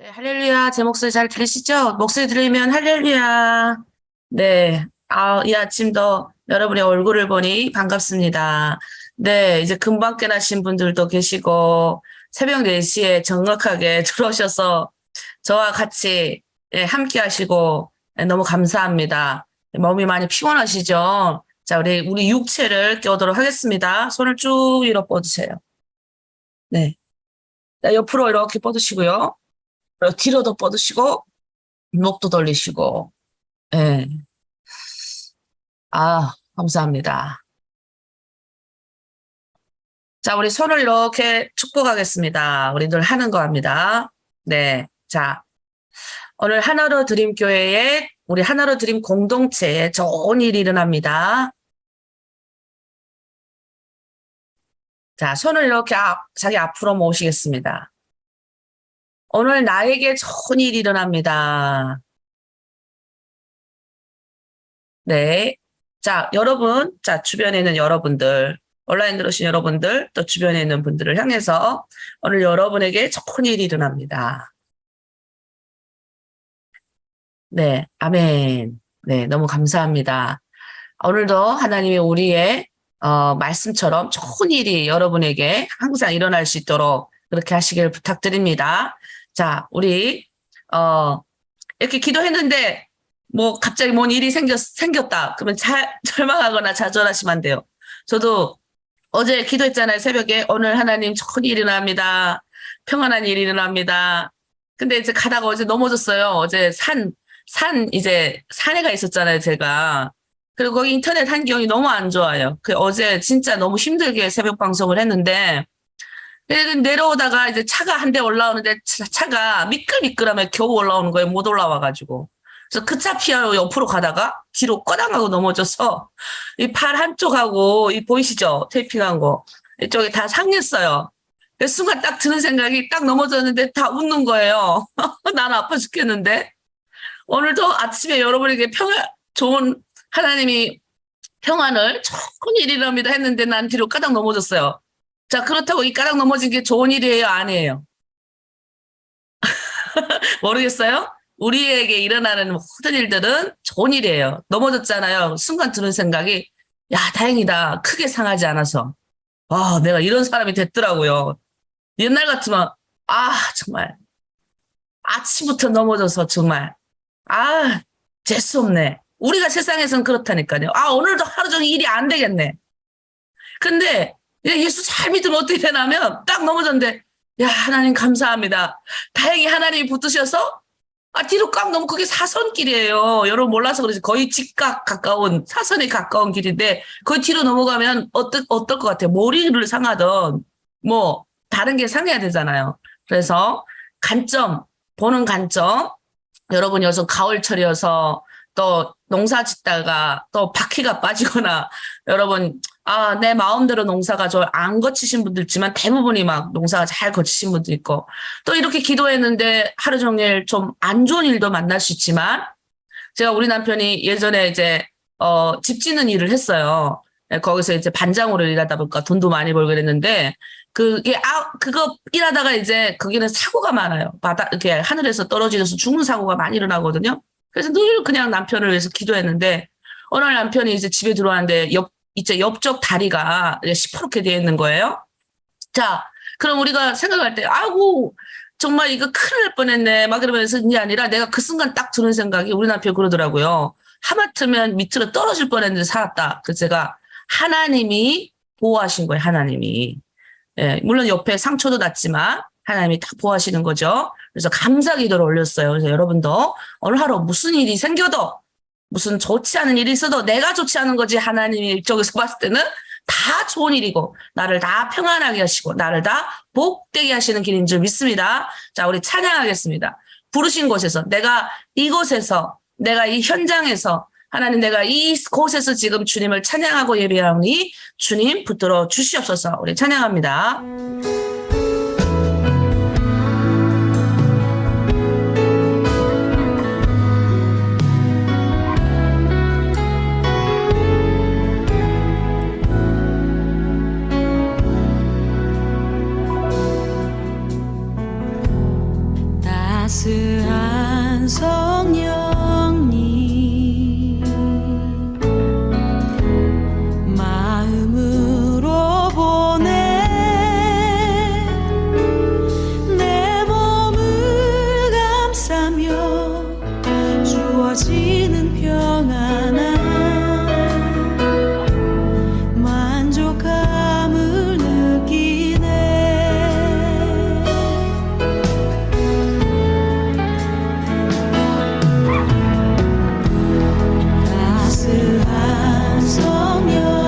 네, 할렐루야. 제 목소리 잘 들리시죠? 목소리 들리면 할렐루야. 네. 이 아침도 여러분의 얼굴을 보니 반갑습니다. 네, 이제 금방 깨나신 분들도 계시고, 새벽 4시에 정확하게 들어오셔서 저와 같이 함께 하시고, 너무 감사합니다. 몸이 많이 피곤하시죠? 자, 우리 육체를 깨우도록 하겠습니다. 손을 쭉 위로 뻗으세요. 네. 자, 옆으로 이렇게 뻗으시고요. 그리고 뒤로도 뻗으시고, 목도 돌리시고, 예. 감사합니다. 자, 우리 손을 이렇게 축복하겠습니다. 우리 늘 하는 거 합니다. 네. 자, 오늘 하나로 드림 교회에, 우리 하나로 드림 공동체에 좋은 일이 일어납니다. 자, 손을 이렇게 자기 앞으로 모으시겠습니다. 오늘 나에게 좋은 일이 일어납니다. 네. 자, 여러분, 자, 주변에 있는 여러분들, 온라인 들으신 여러분들, 또 주변에 있는 분들을 향해서 오늘 여러분에게 좋은 일이 일어납니다. 네, 아멘. 네, 너무 감사합니다. 오늘도 하나님이 우리의 말씀처럼 좋은 일이 여러분에게 항상 일어날 수 있도록 그렇게 하시길 부탁드립니다. 자, 우리 이렇게 기도했는데 뭐 갑자기 뭔 일이 생겼다. 그러면 절망하거나 좌절하시면 안 돼요. 저도 어제 기도했잖아요. 새벽에 오늘 하나님 좋은 일이 일어납니다. 평안한 일이 일어납니다. 근데 이제 가다가 어제 넘어졌어요. 어제 이제 산에가 있었잖아요, 제가. 그리고 거기 인터넷 환경이 너무 안 좋아요. 어제 진짜 너무 힘들게 새벽 방송을 했는데, 내려오다가 이제 차가 한 대 올라오는데 차가 미끌미끌하면 겨우 올라오는 거예요. 못 올라와가지고. 그래서 그 차 피하러 옆으로 가다가 뒤로 꺼당하고 넘어져서 이 팔 한쪽하고 이 보이시죠? 테이핑한 거. 이쪽에 다 상했어요. 그 순간 딱 드는 생각이 딱 넘어졌는데 다 웃는 거예요. 나는 아파 죽겠는데. 오늘도 아침에 여러분에게 좋은 하나님이 평안을 좋은 일이랍니다 했는데 난 뒤로 까닥 넘어졌어요. 자, 그렇다고 이 까닥 넘어진 게 좋은 일이에요? 아니에요? 모르겠어요? 우리에게 일어나는 모든 일들은 좋은 일이에요. 넘어졌잖아요. 순간 드는 생각이, 야, 다행이다. 크게 상하지 않아서. 내가 이런 사람이 됐더라고요. 옛날 같으면, 정말. 아침부터 넘어져서 정말. 재수 없네. 우리가 세상에선 그렇다니까요. 오늘도 하루 종일 일이 안 되겠네. 근데 예수 잘 믿으면 어떻게 되냐면 딱 넘어졌는데 야, 하나님 감사합니다. 다행히 하나님이 붙으셔서 뒤로 꽉 너무 그게 사선길이에요. 여러분 몰라서 그러지. 거의 직각 가까운 사선에 가까운 길인데 거의 뒤로 넘어가면 어떨 것 같아요. 머리를 상하던 뭐 다른 게 상해야 되잖아요. 그래서 보는 관점 여러분 여기서 가을철이어서 또 농사 짓다가 또 바퀴가 빠지거나 여러분 내 마음대로 농사가 좀 안 거치신 분들 있지만 대부분이 막 농사가 잘 거치신 분들 있고 또 이렇게 기도했는데 하루 종일 좀 안 좋은 일도 만날 수 있지만 제가 우리 남편이 예전에 이제 집 짓는 일을 했어요. 거기서 이제 반장으로 일하다 보니까 돈도 많이 벌게 됐는데 그거 일하다가 이제 거기는 사고가 많아요. 이렇게 하늘에서 떨어지면서 죽는 사고가 많이 일어나거든요. 그래서 늘 그냥 남편을 위해서 기도했는데 어느 날 남편이 이제 집에 들어왔는데 이제 옆쪽 다리가 시퍼렇게 되어 있는 거예요. 자, 그럼 우리가 생각할 때 정말 이거 큰일 날 뻔했네 막 이러면서 이게 아니라 내가 그 순간 딱 드는 생각이 우리 남편 그러더라고요. 하마터면 밑으로 떨어질 뻔했는데 살았다. 그래서 제가 하나님이 보호하신 거예요. 하나님이. 예, 물론 옆에 상처도 났지만 하나님이 딱 보호하시는 거죠. 그래서 감사 기도를 올렸어요. 그래서 여러분도 오늘 하루 무슨 일이 생겨도 무슨 좋지 않은 일이 있어도 내가 좋지 않은 거지 하나님이 이쪽에서 봤을 때는 다 좋은 일이고 나를 다 평안하게 하시고 나를 다 복되게 하시는 길인 줄 믿습니다. 자, 우리 찬양하겠습니다. 부르신 곳에서 내가 이곳에서 내가 이 현장에서 하나님 내가 이곳에서 지금 주님을 찬양하고 예배하오니 주님 붙들어 주시옵소서. 우리 찬양합니다. 따스한 성령님 마음으로 보내 내 몸을 감싸며 주어지는 평안한 만족감을 느끼네. 따스한 성령님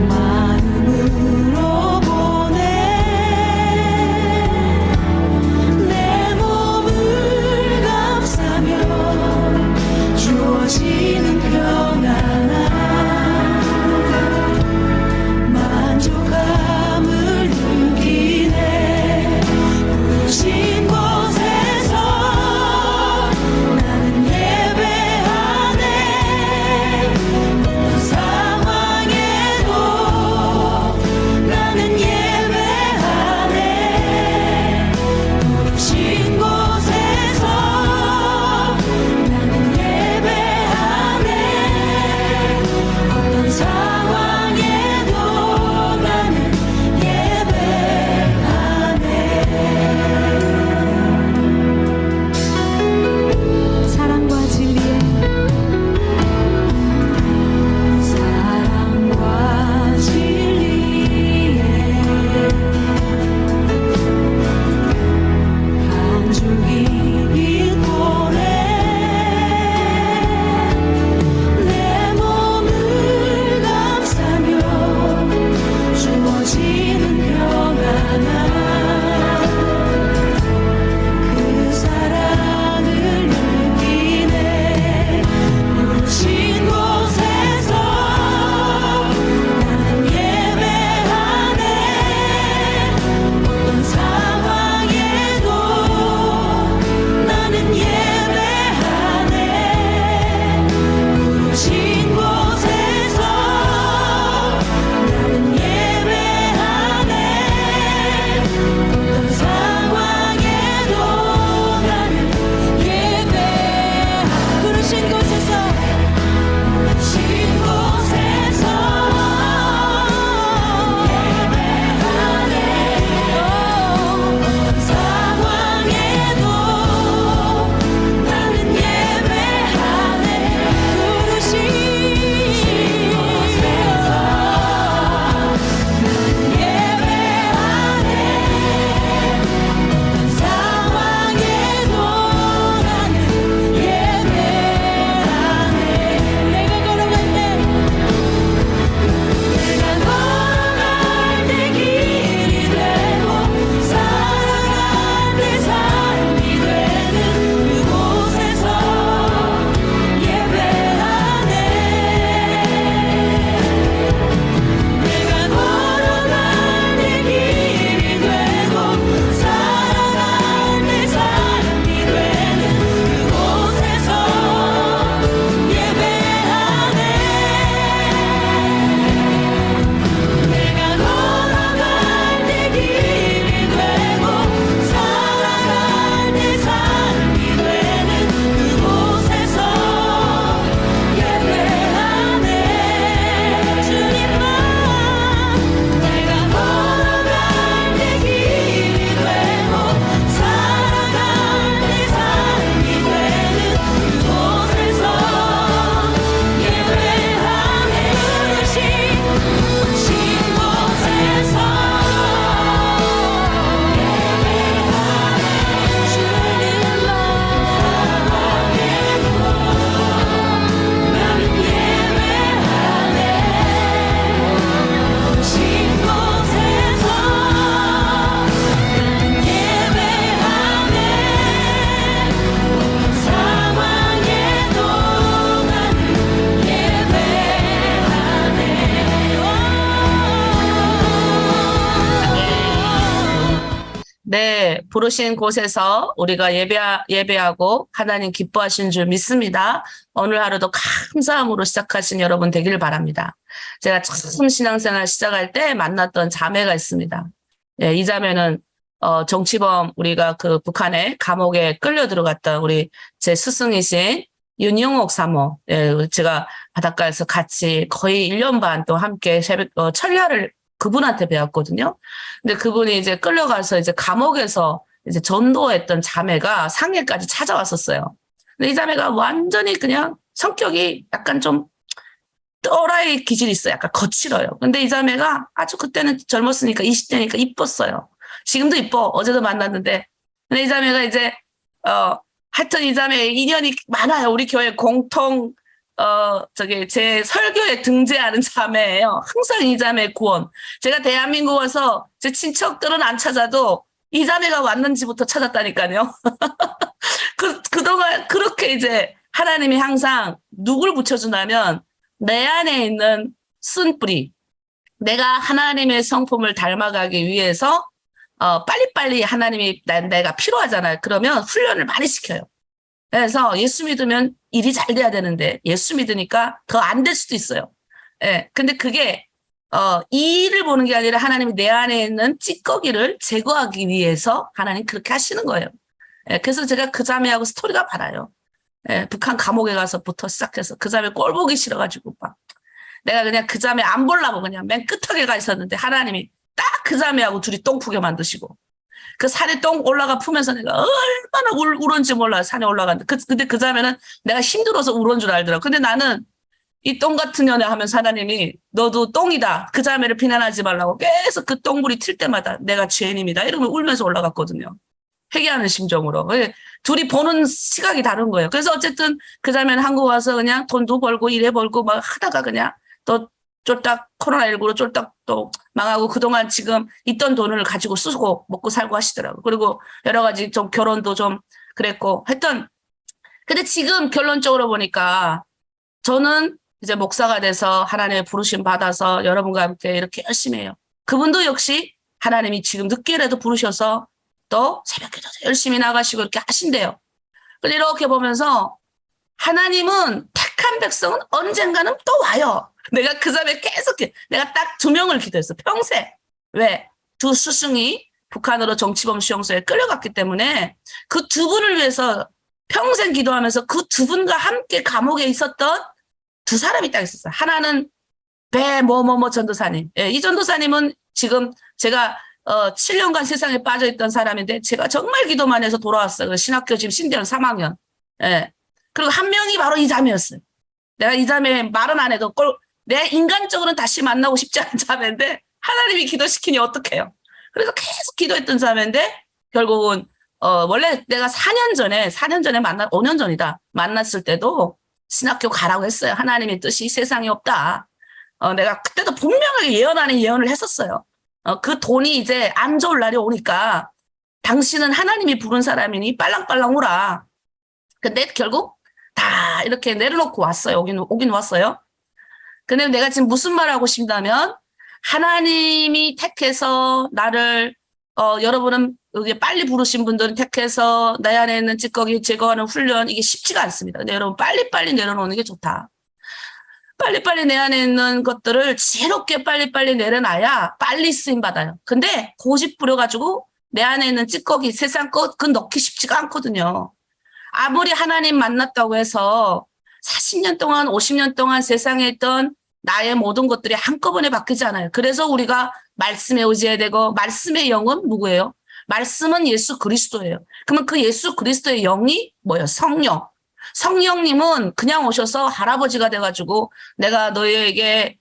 마음으로 보내 내 몸을 감싸며 주어지는 평안한 만족감을 느끼네. 부르신 곳에서 나는 예배하네. 어떤 상황에도 나는 예배하네. 부르신 곳에서 나는 예배하네. 어떤 상황에도 나는 예배하네. 사랑과 진리에 사랑과 진리에 한 줄기 빛보네 내 몸을 감싸며 주어지는 평안한 그 사랑을 느끼네. 부르신 곳에서 나는 예배하네. 어떤 상황에도 나는 예배하네. 부르신 곳에서 나는 예배하네. 어떤 상황에도 나는 예배하네. 부르신 곳에서 부르신 곳에서 예배하네. 어떤 상황에도 나는 예배하네. 부르신 곳에서 나는 예배하네. 어떤 상황에도 나는 예배하네. 내가 걸어갈 때 길이 되고 살아갈 때 삶이 되는 그곳에서 예배하네. 내가 걸어갈 때 길이 되고 살아갈 때 삶이 되는 그곳에서 예배하네. 내가 걸어갈 때 길이 되고 살아갈 때 삶이 되는 그곳에서 예배하네. 주님만 내가 걸어갈 때 길이 되고 살아갈 때 삶이 되는 그곳에서 예배하네. 부르신 곳에서 주님만 나는 예배하네. 부르신 곳에서 나는 예배하네. 어떤 상황에도 나는 예배하네. 네, 부르신 곳에서 우리가 예배하고 하나님 기뻐하시는 줄 믿습니다. 오늘 하루도 감사함으로 시작하신 여러분 되기를 바랍니다. 제가 처음 신앙생활 시작할 때 만났던 자매가 있습니다. 예, 이 자매는 정치범 우리가 그 북한의 감옥에 끌려 들어갔던 우리 제 스승이신 윤영옥 사모, 예, 제가 바닷가에서 같이 거의 1년 반 또 함께 철야를 그분한테 배웠거든요. 근데 그분이 이제 끌려가서 이제 감옥에서 이제 전도했던 자매가 상해까지 찾아왔었어요. 근데 이 자매가 완전히 그냥 성격이 약간 좀 또라이 기질이 있어요. 약간 거칠어요. 근데 이 자매가 아주 그때는 젊었으니까 20대니까 이뻤어요. 지금도 이뻐. 어제도 만났는데. 근데 이 자매가 이제 하여튼 이 자매 인연이 많아요. 우리 교회 공통 제 설교에 등재하는 자매예요. 항상 이 자매 구원. 제가 대한민국 와서 제 친척들은 안 찾아도 이 자매가 왔는지부터 찾았다니까요. 그동안 그렇게 이제 하나님이 항상 누굴 붙여주냐면 내 안에 있는 쓴뿌리, 내가 하나님의 성품을 닮아가기 위해서 빨리빨리 하나님이 내가 필요하잖아요. 그러면 훈련을 많이 시켜요. 그래서 예수 믿으면 일이 잘 돼야 되는데 예수 믿으니까 더 안 될 수도 있어요. 예. 근데 그게 이 일을 보는 게 아니라 하나님이 내 안에 있는 찌꺼기를 제거하기 위해서 하나님 그렇게 하시는 거예요. 예. 그래서 제가 그 자매하고 스토리가 많아요. 예. 북한 감옥에 가서부터 시작해서 그 자매 꼴 보기 싫어가지고 막 내가 그냥 그 자매 안 보려고 그냥 맨 끝에 가 있었는데 하나님이 딱 그 자매하고 둘이 똥 푸게 만드시고 그 산에 똥 올라가 푸면서 내가 얼마나 울었는지 몰라. 산에 올라갔는데. 근데 그 자매는 내가 힘들어서 울은 줄 알더라고. 근데 나는 이 똥 같은 년에 하면서 하나님이 너도 똥이다. 그 자매를 비난하지 말라고 계속 그 똥물이 튈 때마다 내가 죄인입니다. 이러면 울면서 올라갔거든요. 회개하는 심정으로. 둘이 보는 시각이 다른 거예요. 그래서 어쨌든 그 자매는 한국 와서 그냥 돈도 벌고 일해 벌고 막 하다가 그냥 또 쫄딱 코로나19로 쫄딱 또 망하고 그동안 지금 있던 돈을 가지고 쓰고 먹고 살고 하시더라고요. 그리고 여러 가지 좀 결혼도 좀 그랬고 했던. 근데 지금 결론적으로 보니까 저는 이제 목사가 돼서 하나님의 부르심 받아서 여러분과 함께 이렇게 열심히 해요. 그분도 역시 하나님이 지금 늦게라도 부르셔서 또 새벽에도 열심히 나가시고 이렇게 하신대요. 근데 이렇게 보면서 하나님은 택한 백성은 언젠가는 또 와요. 내가 그 자매 계속 내가 딱 2명을 기도했어. 평생. 왜? 2 스승이 북한으로 정치범 수용소에 끌려갔기 때문에 그 2분을 위해서 평생 기도하면서 그 2분과 함께 감옥에 있었던 2사람이 딱 있었어요. 하나는 전도사님. 예, 이 전도사님은 지금 제가 7년간 세상에 빠져있던 사람인데 제가 정말 기도만 해서 돌아왔어요. 신학교 지금 신대원 3학년. 예. 그리고 한 명이 바로 이 자매였어요. 내가 이 자매 말은 안 해도 내 인간적으로는 다시 만나고 싶지 않은 자매인데 하나님이 기도시키니 어떡해요. 그래서 계속 기도했던 자매인데 결국은 원래 내가 4년 전에 5년 전이다. 만났을 때도 신학교 가라고 했어요. 하나님의 뜻이 세상에 없다. 내가 그때도 분명하게 예언하는 예언을 했었어요. 그 돈이 이제 안 좋을 날이 오니까 당신은 하나님이 부른 사람이니 빨랑빨랑 오라. 근데 결국 다 이렇게 내려놓고 왔어요. 오긴 왔어요. 근데 내가 지금 무슨 말 하고 싶냐면 하나님이 택해서 나를 여러분은 여기 빨리 부르신 분들은 택해서 내 안에 있는 찌꺼기 제거하는 훈련 이게 쉽지가 않습니다. 근데 여러분 빨리빨리 내려놓는 게 좋다. 빨리빨리 내 안에 있는 것들을 지혜롭게 빨리빨리 내려놔야 빨리 쓰임받아요. 근데 고집 부려가지고 내 안에 있는 찌꺼기 세상 것 그건 넣기 쉽지가 않거든요. 아무리 하나님 만났다고 해서 40년 동안 50년 동안 세상에 있던 나의 모든 것들이 한꺼번에 바뀌지 않아요. 그래서 우리가 말씀에 의지해야 되고 말씀의 영은 누구예요? 말씀은 예수 그리스도예요. 그러면 그 예수 그리스도의 영이 뭐예요? 성령. 성령님은 그냥 오셔서 할아버지가 돼가지고 내가 너희에게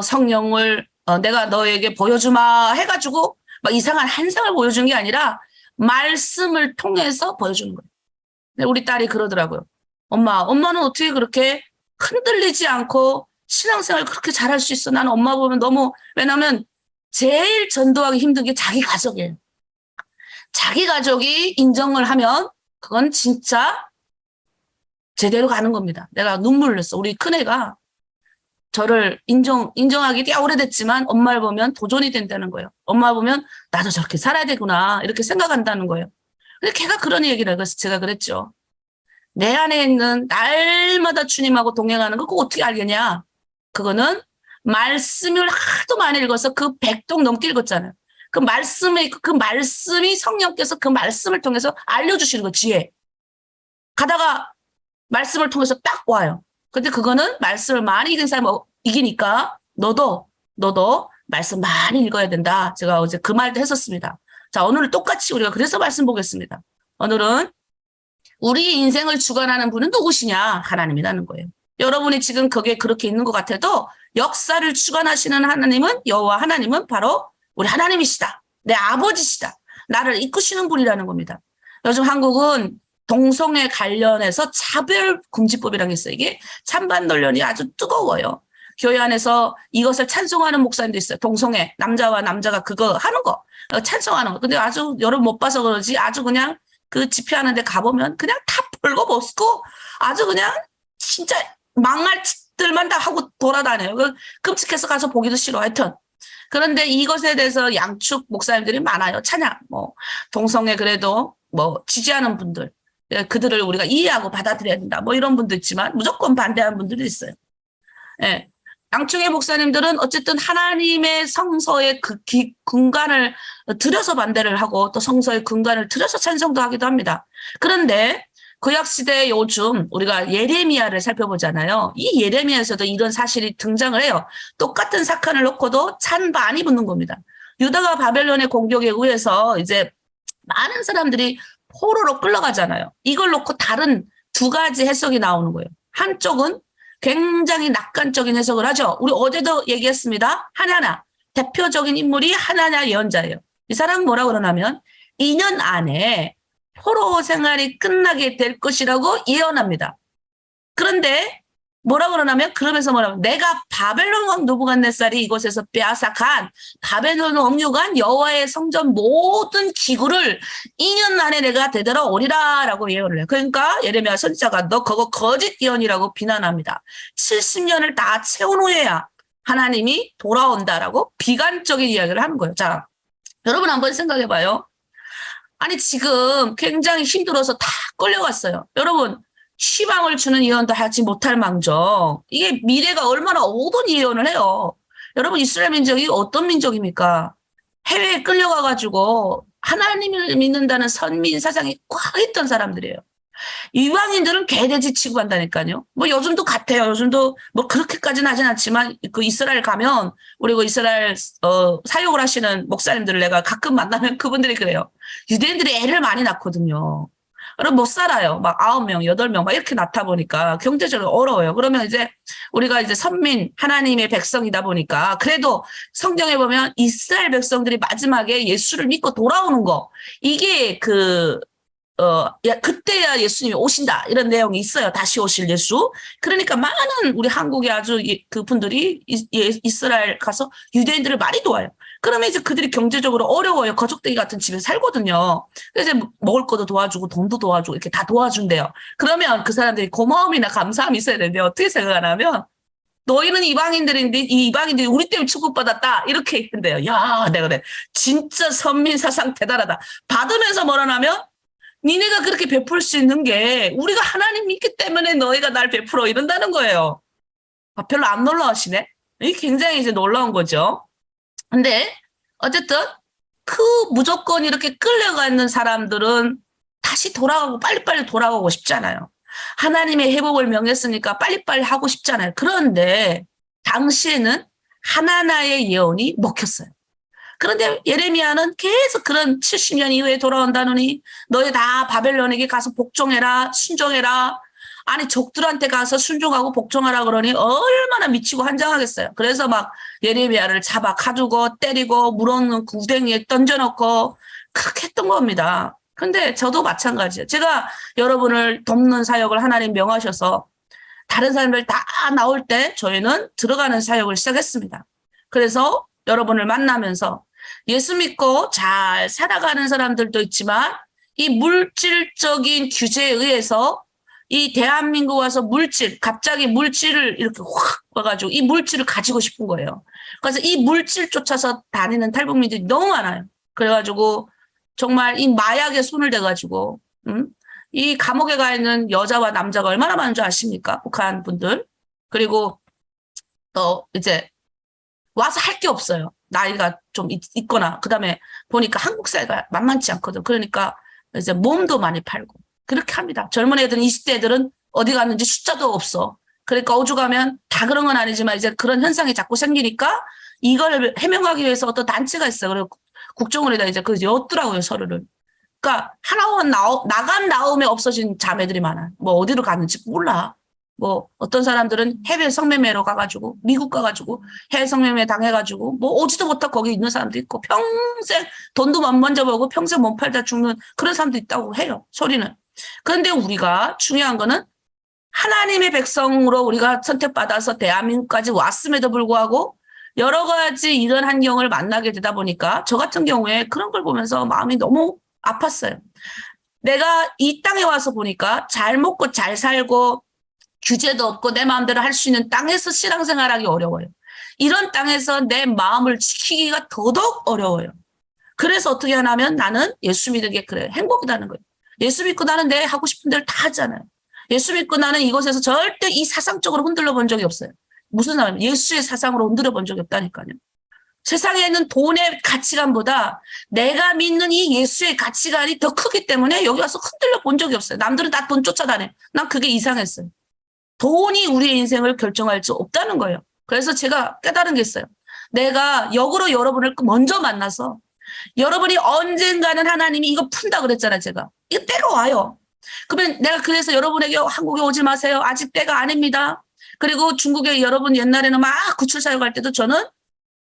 성령을 내가 너에게 보여주마 해가지고 막 이상한 한상을 보여준 게 아니라 말씀을 통해서 보여주는 거예요. 우리 딸이 그러더라고요. 엄마는 어떻게 그렇게 흔들리지 않고 신앙생활 그렇게 잘할 수 있어? 나는 엄마 보면 너무, 왜냐면 제일 전도하기 힘든 게 자기 가족이에요. 자기 가족이 인정을 하면 그건 진짜 제대로 가는 겁니다. 내가 눈물 흘렸어. 우리 큰애가 저를 인정하기 꽤 오래됐지만 엄마를 보면 도전이 된다는 거예요. 엄마 보면 나도 저렇게 살아야 되구나 이렇게 생각한다는 거예요. 근데 걔가 그런 얘기를 해요. 그래서 제가 그랬죠. 내 안에 있는 날마다 주님하고 동행하는 거 그거 어떻게 알겠냐. 그거는 말씀을 하도 많이 읽어서 그 100동 넘게 읽었잖아요. 그 말씀이 성령께서 그 말씀을 통해서 알려주시는 거, 지혜. 가다가 말씀을 통해서 딱 와요. 근데 그거는 말씀을 많이 읽은 사람은 이기니까 너도 말씀 많이 읽어야 된다. 제가 어제 그 말도 했었습니다. 자, 오늘은 똑같이 우리가 그래서 말씀 보겠습니다. 오늘은 우리 인생을 주관하는 분은 누구시냐? 하나님이라는 거예요. 여러분이 지금 거기에 그렇게 있는 것 같아도 역사를 주관하시는 하나님은, 여호와 하나님은 바로 우리 하나님이시다. 내 아버지시다. 나를 이끄시는 분이라는 겁니다. 요즘 한국은 동성애 관련해서 차별금지법이라는 게 있어요. 이게 찬반 논란이 아주 뜨거워요. 교회 안에서 이것을 찬송하는 목사님도 있어요. 동성애, 남자와 남자가 그거 하는 거, 찬송하는 거. 근데 아주 여러분 못 봐서 그러지 아주 그냥 그 집회하는 데 가보면 그냥 다 벌거벗고 아주 그냥 진짜 망할 짓들만 다 하고 돌아다녀요. 끔찍해서 가서 보기도 싫어. 하여튼. 그런데 이것에 대해서 양축 목사님들이 많아요. 찬양, 동성애 그래도 지지하는 분들. 그들을 우리가 이해하고 받아들여야 된다. 이런 분도 있지만 무조건 반대하는 분들도 있어요. 예. 양쪽의 목사님들은 어쨌든 하나님의 성서의 그 근간을 들여서 반대를 하고 또 성서의 근간을 들여서 찬송도 하기도 합니다. 그런데 구약시대 요즘 우리가 예레미야를 살펴보잖아요. 이 예레미야에서도 이런 사실이 등장을 해요. 똑같은 사건을 놓고도 찬반이 붙는 겁니다. 유다가 바벨론의 공격에 의해서 이제 많은 사람들이 포로로 끌려가잖아요. 이걸 놓고 다른 두 가지 해석이 나오는 거예요. 한쪽은 굉장히 낙관적인 해석을 하죠. 우리 어제도 얘기했습니다. 하나냐, 대표적인 인물이 하나냐 예언자예요. 이 사람은 뭐라 그러냐면 2년 안에 포로 생활이 끝나게 될 것이라고 예언합니다. 그런데 뭐라 그러냐면 그러면서 뭐라면 내가 바벨론 왕 느부갓네살이 이곳에서 빼앗아간 바벨론으로 옮겨간 여호와의 성전 모든 기구를 2년 안에 내가 되돌아오리라 라고 예언을 해요. 그러니까 예레미야 선지자가 너 그거 거짓 예언이라고 비난합니다. 70년을 다 채운 후에야 하나님이 돌아온다라고 비관적인 이야기를 하는 거예요. 자, 여러분 한번 생각해봐요. 아니 지금 굉장히 힘들어서 다 끌려갔어요. 여러분 시방을 주는 예언도 하지 못할 망정 이게 미래가 얼마나 어두운 예언을 해요. 여러분 이스라엘 민족이 어떤 민족입니까? 해외에 끌려가가지고 하나님을 믿는다는 선민 사상이 꽉 있던 사람들이에요. 이방인들은 개돼지 취급한다니까요. 요즘도 같아요. 요즘도 그렇게까지는 하진 않지만 그 이스라엘 가면 우리 그 이스라엘 사역을 하시는 목사님들을 내가 가끔 만나면 그분들이 그래요. 유대인들이 애를 많이 낳거든요. 그럼 못 살아요. 9명, 8명 이렇게 낳다 보니까 경제적으로 어려워요. 그러면 이제 우리가 이제 선민 하나님의 백성이다 보니까 그래도 성경에 보면 이스라엘 백성들이 마지막에 예수를 믿고 돌아오는 거 이게 그때야 예수님이 오신다. 이런 내용이 있어요. 다시 오실 예수. 그러니까 많은 우리 한국의 아주 그 분들이 이스라엘 가서 유대인들을 많이 도와요. 그러면 이제 그들이 경제적으로 어려워요. 거적대기 같은 집에 살거든요. 그래서 이제 먹을 것도 도와주고 돈도 도와주고 이렇게 다 도와준대요. 그러면 그 사람들이 고마움이나 감사함이 있어야 되는데 어떻게 생각하냐면 너희는 이방인들인데 이 이방인들이 우리 때문에 축복받았다. 이렇게 했는데요. 야, 내가 그래. 진짜 선민 사상 대단하다. 받으면서 뭐라냐면 니네가 그렇게 베풀 수 있는 게 우리가 하나님 믿기 때문에 너희가 날 베풀어 이런다는 거예요. 별로 안 놀라우시네. 이게 굉장히 이제 놀라운 거죠. 근데 어쨌든 그 무조건 이렇게 끌려가는 사람들은 다시 돌아가고 빨리빨리 돌아가고 싶잖아요. 하나님의 회복을 명했으니까 빨리빨리 하고 싶잖아요. 그런데 당시에는 하나나의 예언이 먹혔어요. 그런데 예레미야는 계속 그런 70년 이후에 돌아온다느니 너희 다 바벨론에게 가서 복종해라, 순종해라. 아니 적들한테 가서 순종하고 복종하라 그러니 얼마나 미치고 환장하겠어요. 그래서 예레미야를 잡아 가두고 때리고 물없는 구덩이에 던져놓고 그렇게 했던 겁니다. 근데 저도 마찬가지예요. 제가 여러분을 돕는 사역을 하나님 명하셔서 다른 사람들 다 나올 때 저희는 들어가는 사역을 시작했습니다. 그래서 여러분을 만나면서 예수 믿고 잘 살아가는 사람들도 있지만 이 물질적인 규제에 의해서 이 대한민국 와서 갑자기 물질을 이렇게 확 와가지고 이 물질을 가지고 싶은 거예요. 그래서 이 물질 쫓아서 다니는 탈북민들이 너무 많아요. 그래가지고 정말 이 마약에 손을 대가지고, 이 감옥에 가 있는 여자와 남자가 얼마나 많은 줄 아십니까? 북한 분들. 그리고 또 이제 와서 할 게 없어요. 나이가 좀 있거나, 그 다음에 보니까 한국 사회가 만만치 않거든. 그러니까 이제 몸도 많이 팔고. 그렇게 합니다. 젊은 애들은, 20대 애들은 어디 갔는지 숫자도 없어. 그러니까 오죽하면 다 그런 건 아니지만 이제 그런 현상이 자꾸 생기니까 이걸 해명하기 위해서 어떤 단체가 있어요. 그리고 국정원에다 이제 그 엿더라고요, 서류를. 그러니까 하나원 나간 다음에 없어진 자매들이 많아요. 뭐 어디로 갔는지 몰라. 뭐 어떤 사람들은 해외 성매매로 가가지고 미국 가가지고 해외 성매매 당해가지고 뭐 오지도 못하고 거기 있는 사람도 있고 평생 돈도 못 만져보고 평생 못 팔다 죽는 그런 사람도 있다고 해요. 소리는. 그런데 우리가 중요한 거는 하나님의 백성으로 우리가 선택받아서 대한민국까지 왔음에도 불구하고 여러 가지 이런 환경을 만나게 되다 보니까 저 같은 경우에 그런 걸 보면서 마음이 너무 아팠어요. 내가 이 땅에 와서 보니까 잘 먹고 잘 살고 규제도 없고 내 마음대로 할 수 있는 땅에서 신앙생활하기 어려워요. 이런 땅에서 내 마음을 지키기가 더더욱 어려워요. 그래서 어떻게 하냐면 나는 예수 믿는 게 그래 행복이라는 거예요. 예수 믿고 나는 내 하고 싶은 대로 다 하잖아요. 예수 믿고 나는 이곳에서 절대 이 사상적으로 흔들려 본 적이 없어요. 무슨 말이에요? 예수의 사상으로 흔들려 본 적이 없다니까요. 세상에 있는 돈의 가치관보다 내가 믿는 이 예수의 가치관이 더 크기 때문에 여기 와서 흔들려 본 적이 없어요. 남들은 다 돈 쫓아다녀. 난 그게 이상했어요. 돈이 우리의 인생을 결정할 수 없다는 거예요. 그래서 제가 깨달은 게 있어요. 내가 역으로 여러분을 먼저 만나서 여러분이 언젠가는 하나님이 이거 푼다 그랬잖아요. 제가. 이거 때가 와요. 그러면 내가 그래서 여러분에게 한국에 오지 마세요. 아직 때가 아닙니다. 그리고 중국에 여러분 옛날에는 막 구출사역 할 때도 저는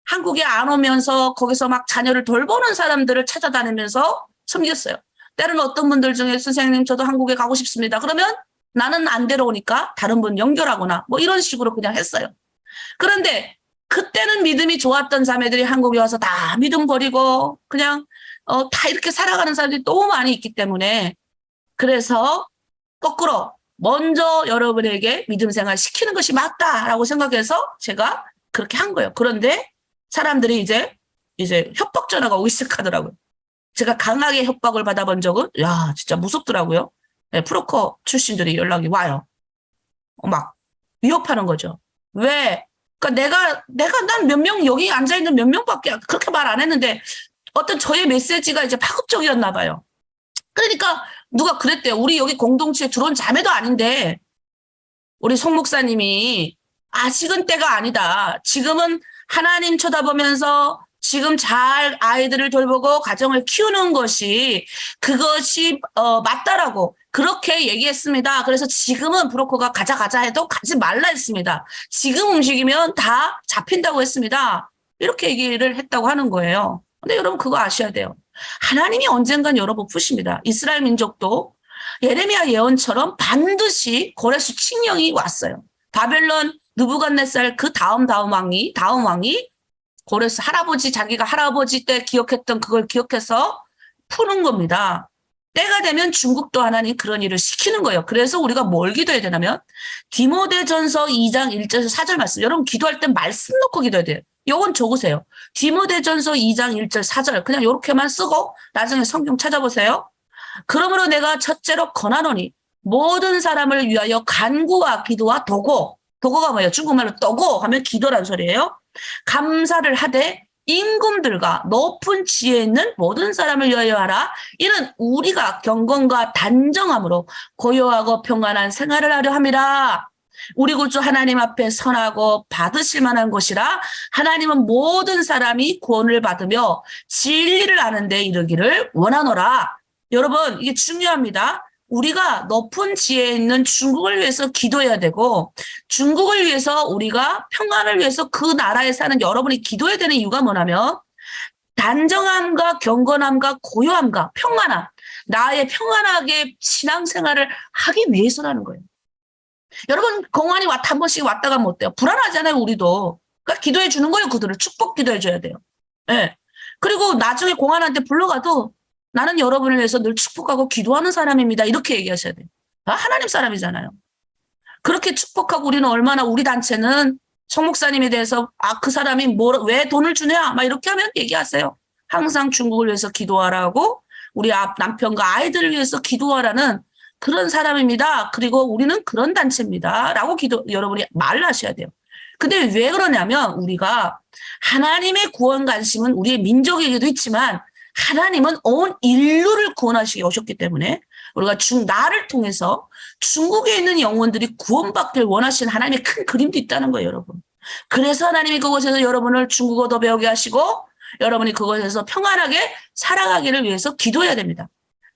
한국에 안 오면서 거기서 막 자녀를 돌보는 사람들을 찾아다니면서 섬겼어요. 때로는 어떤 분들 중에 선생님 저도 한국에 가고 싶습니다. 그러면 나는 안 데려오니까 다른 분 연결하거나 뭐 이런 식으로 그냥 했어요. 그런데 그때는 믿음이 좋았던 자매들이 한국에 와서 다 믿음 버리고 그냥 다 이렇게 살아가는 사람들이 너무 많이 있기 때문에 그래서 거꾸로 먼저 여러분에게 믿음 생활 시키는 것이 맞다라고 생각해서 제가 그렇게 한 거예요. 그런데 사람들이 이제 협박 전화가 오기 시작하더라고요. 제가 강하게 협박을 받아본 적은 진짜 무섭더라고요. 네, 프로커 출신들이 연락이 와요. 막 위협하는 거죠. 왜? 그러니까 난 몇 명 여기 앉아 있는 몇 명밖에 그렇게 말 안 했는데 어떤 저의 메시지가 이제 파급적이었나 봐요. 그러니까 누가 그랬대요. 우리 여기 공동체에 들어온 자매도 아닌데 우리 송 목사님이 아직은 때가 아니다. 지금은 하나님 쳐다보면서 지금 잘 아이들을 돌보고 가정을 키우는 것이 그것이 맞다라고 그렇게 얘기했습니다. 그래서 지금은 브로커가 가자 해도 가지 말라 했습니다. 지금 움직이면 다 잡힌다고 했습니다. 이렇게 얘기를 했다고 하는 거예요. 근데 여러분 그거 아셔야 돼요. 하나님이 언젠간 여러분 푸십니다. 이스라엘 민족도 예레미야 예언처럼 반드시 고레스 칙령이 왔어요. 바벨론 느부갓네살 그 다음 왕이 고레스 자기가 할아버지 때 기억했던 그걸 기억해서 푸는 겁니다. 때가 되면 중국도 하나님 그런 일을 시키는 거예요. 그래서 우리가 뭘 기도해야 되냐면 디모데전서 2장 1절에서 4절 말씀. 여러분 기도할 때 말씀 놓고 기도해야 돼요. 요건 적으세요. 디모데전서 2장 1절 4절 그냥 요렇게만 쓰고 나중에 성경 찾아보세요. 그러므로 내가 첫째로 권하노니 모든 사람을 위하여 간구와 기도와 도고가 뭐예요? 중국말로 도고 하면 기도란 소리예요. 감사를 하되 임금들과 높은 지혜 있는 모든 사람을 위하여 하라. 이는 우리가 경건과 단정함으로 고요하고 평안한 생활을 하려 함이라. 우리 구주 하나님 앞에 선하고 받으실 만한 것이라. 하나님은 모든 사람이 구원을 받으며 진리를 아는 데 이르기를 원하노라. 여러분 이게 중요합니다. 우리가 높은 지혜에 있는 중국을 위해서 기도해야 되고 중국을 위해서 우리가 평안을 위해서 그 나라에 사는 여러분이 기도해야 되는 이유가 뭐냐면 단정함과 경건함과 고요함과 평안함 나의 평안하게 신앙생활을 하기 위해서라는 거예요. 여러분 공안이 한 번씩 왔다 가면 어때요? 불안하잖아요 우리도. 그러니까 기도해 주는 거예요. 그들을 축복 기도해 줘야 돼요. 네. 그리고 나중에 공안한테 불러가도 나는 여러분을 위해서 늘 축복하고 기도하는 사람입니다. 이렇게 얘기하셔야 돼요. 하나님 사람이잖아요. 그렇게 축복하고 우리는 얼마나 우리 단체는 송 목사님에 대해서 그 사람이 왜 돈을 주냐 막 이렇게 하면 얘기하세요. 항상 중국을 위해서 기도하라고 우리 남편과 아이들을 위해서 기도하라는 그런 사람입니다. 그리고 우리는 그런 단체입니다. 라고 여러분이 말을 하셔야 돼요. 근데 왜 그러냐면 우리가 하나님의 구원 관심은 우리의 민족에게도 있지만 하나님은 온 인류를 구원하시기 오셨기 때문에 우리가 나를 통해서 중국에 있는 영혼들이 구원받길 원하시는 하나님의 큰 그림도 있다는 거예요, 여러분. 그래서 하나님이 그곳에서 여러분을 중국어도 배우게 하시고 여러분이 그곳에서 평안하게 살아가기를 위해서 기도해야 됩니다.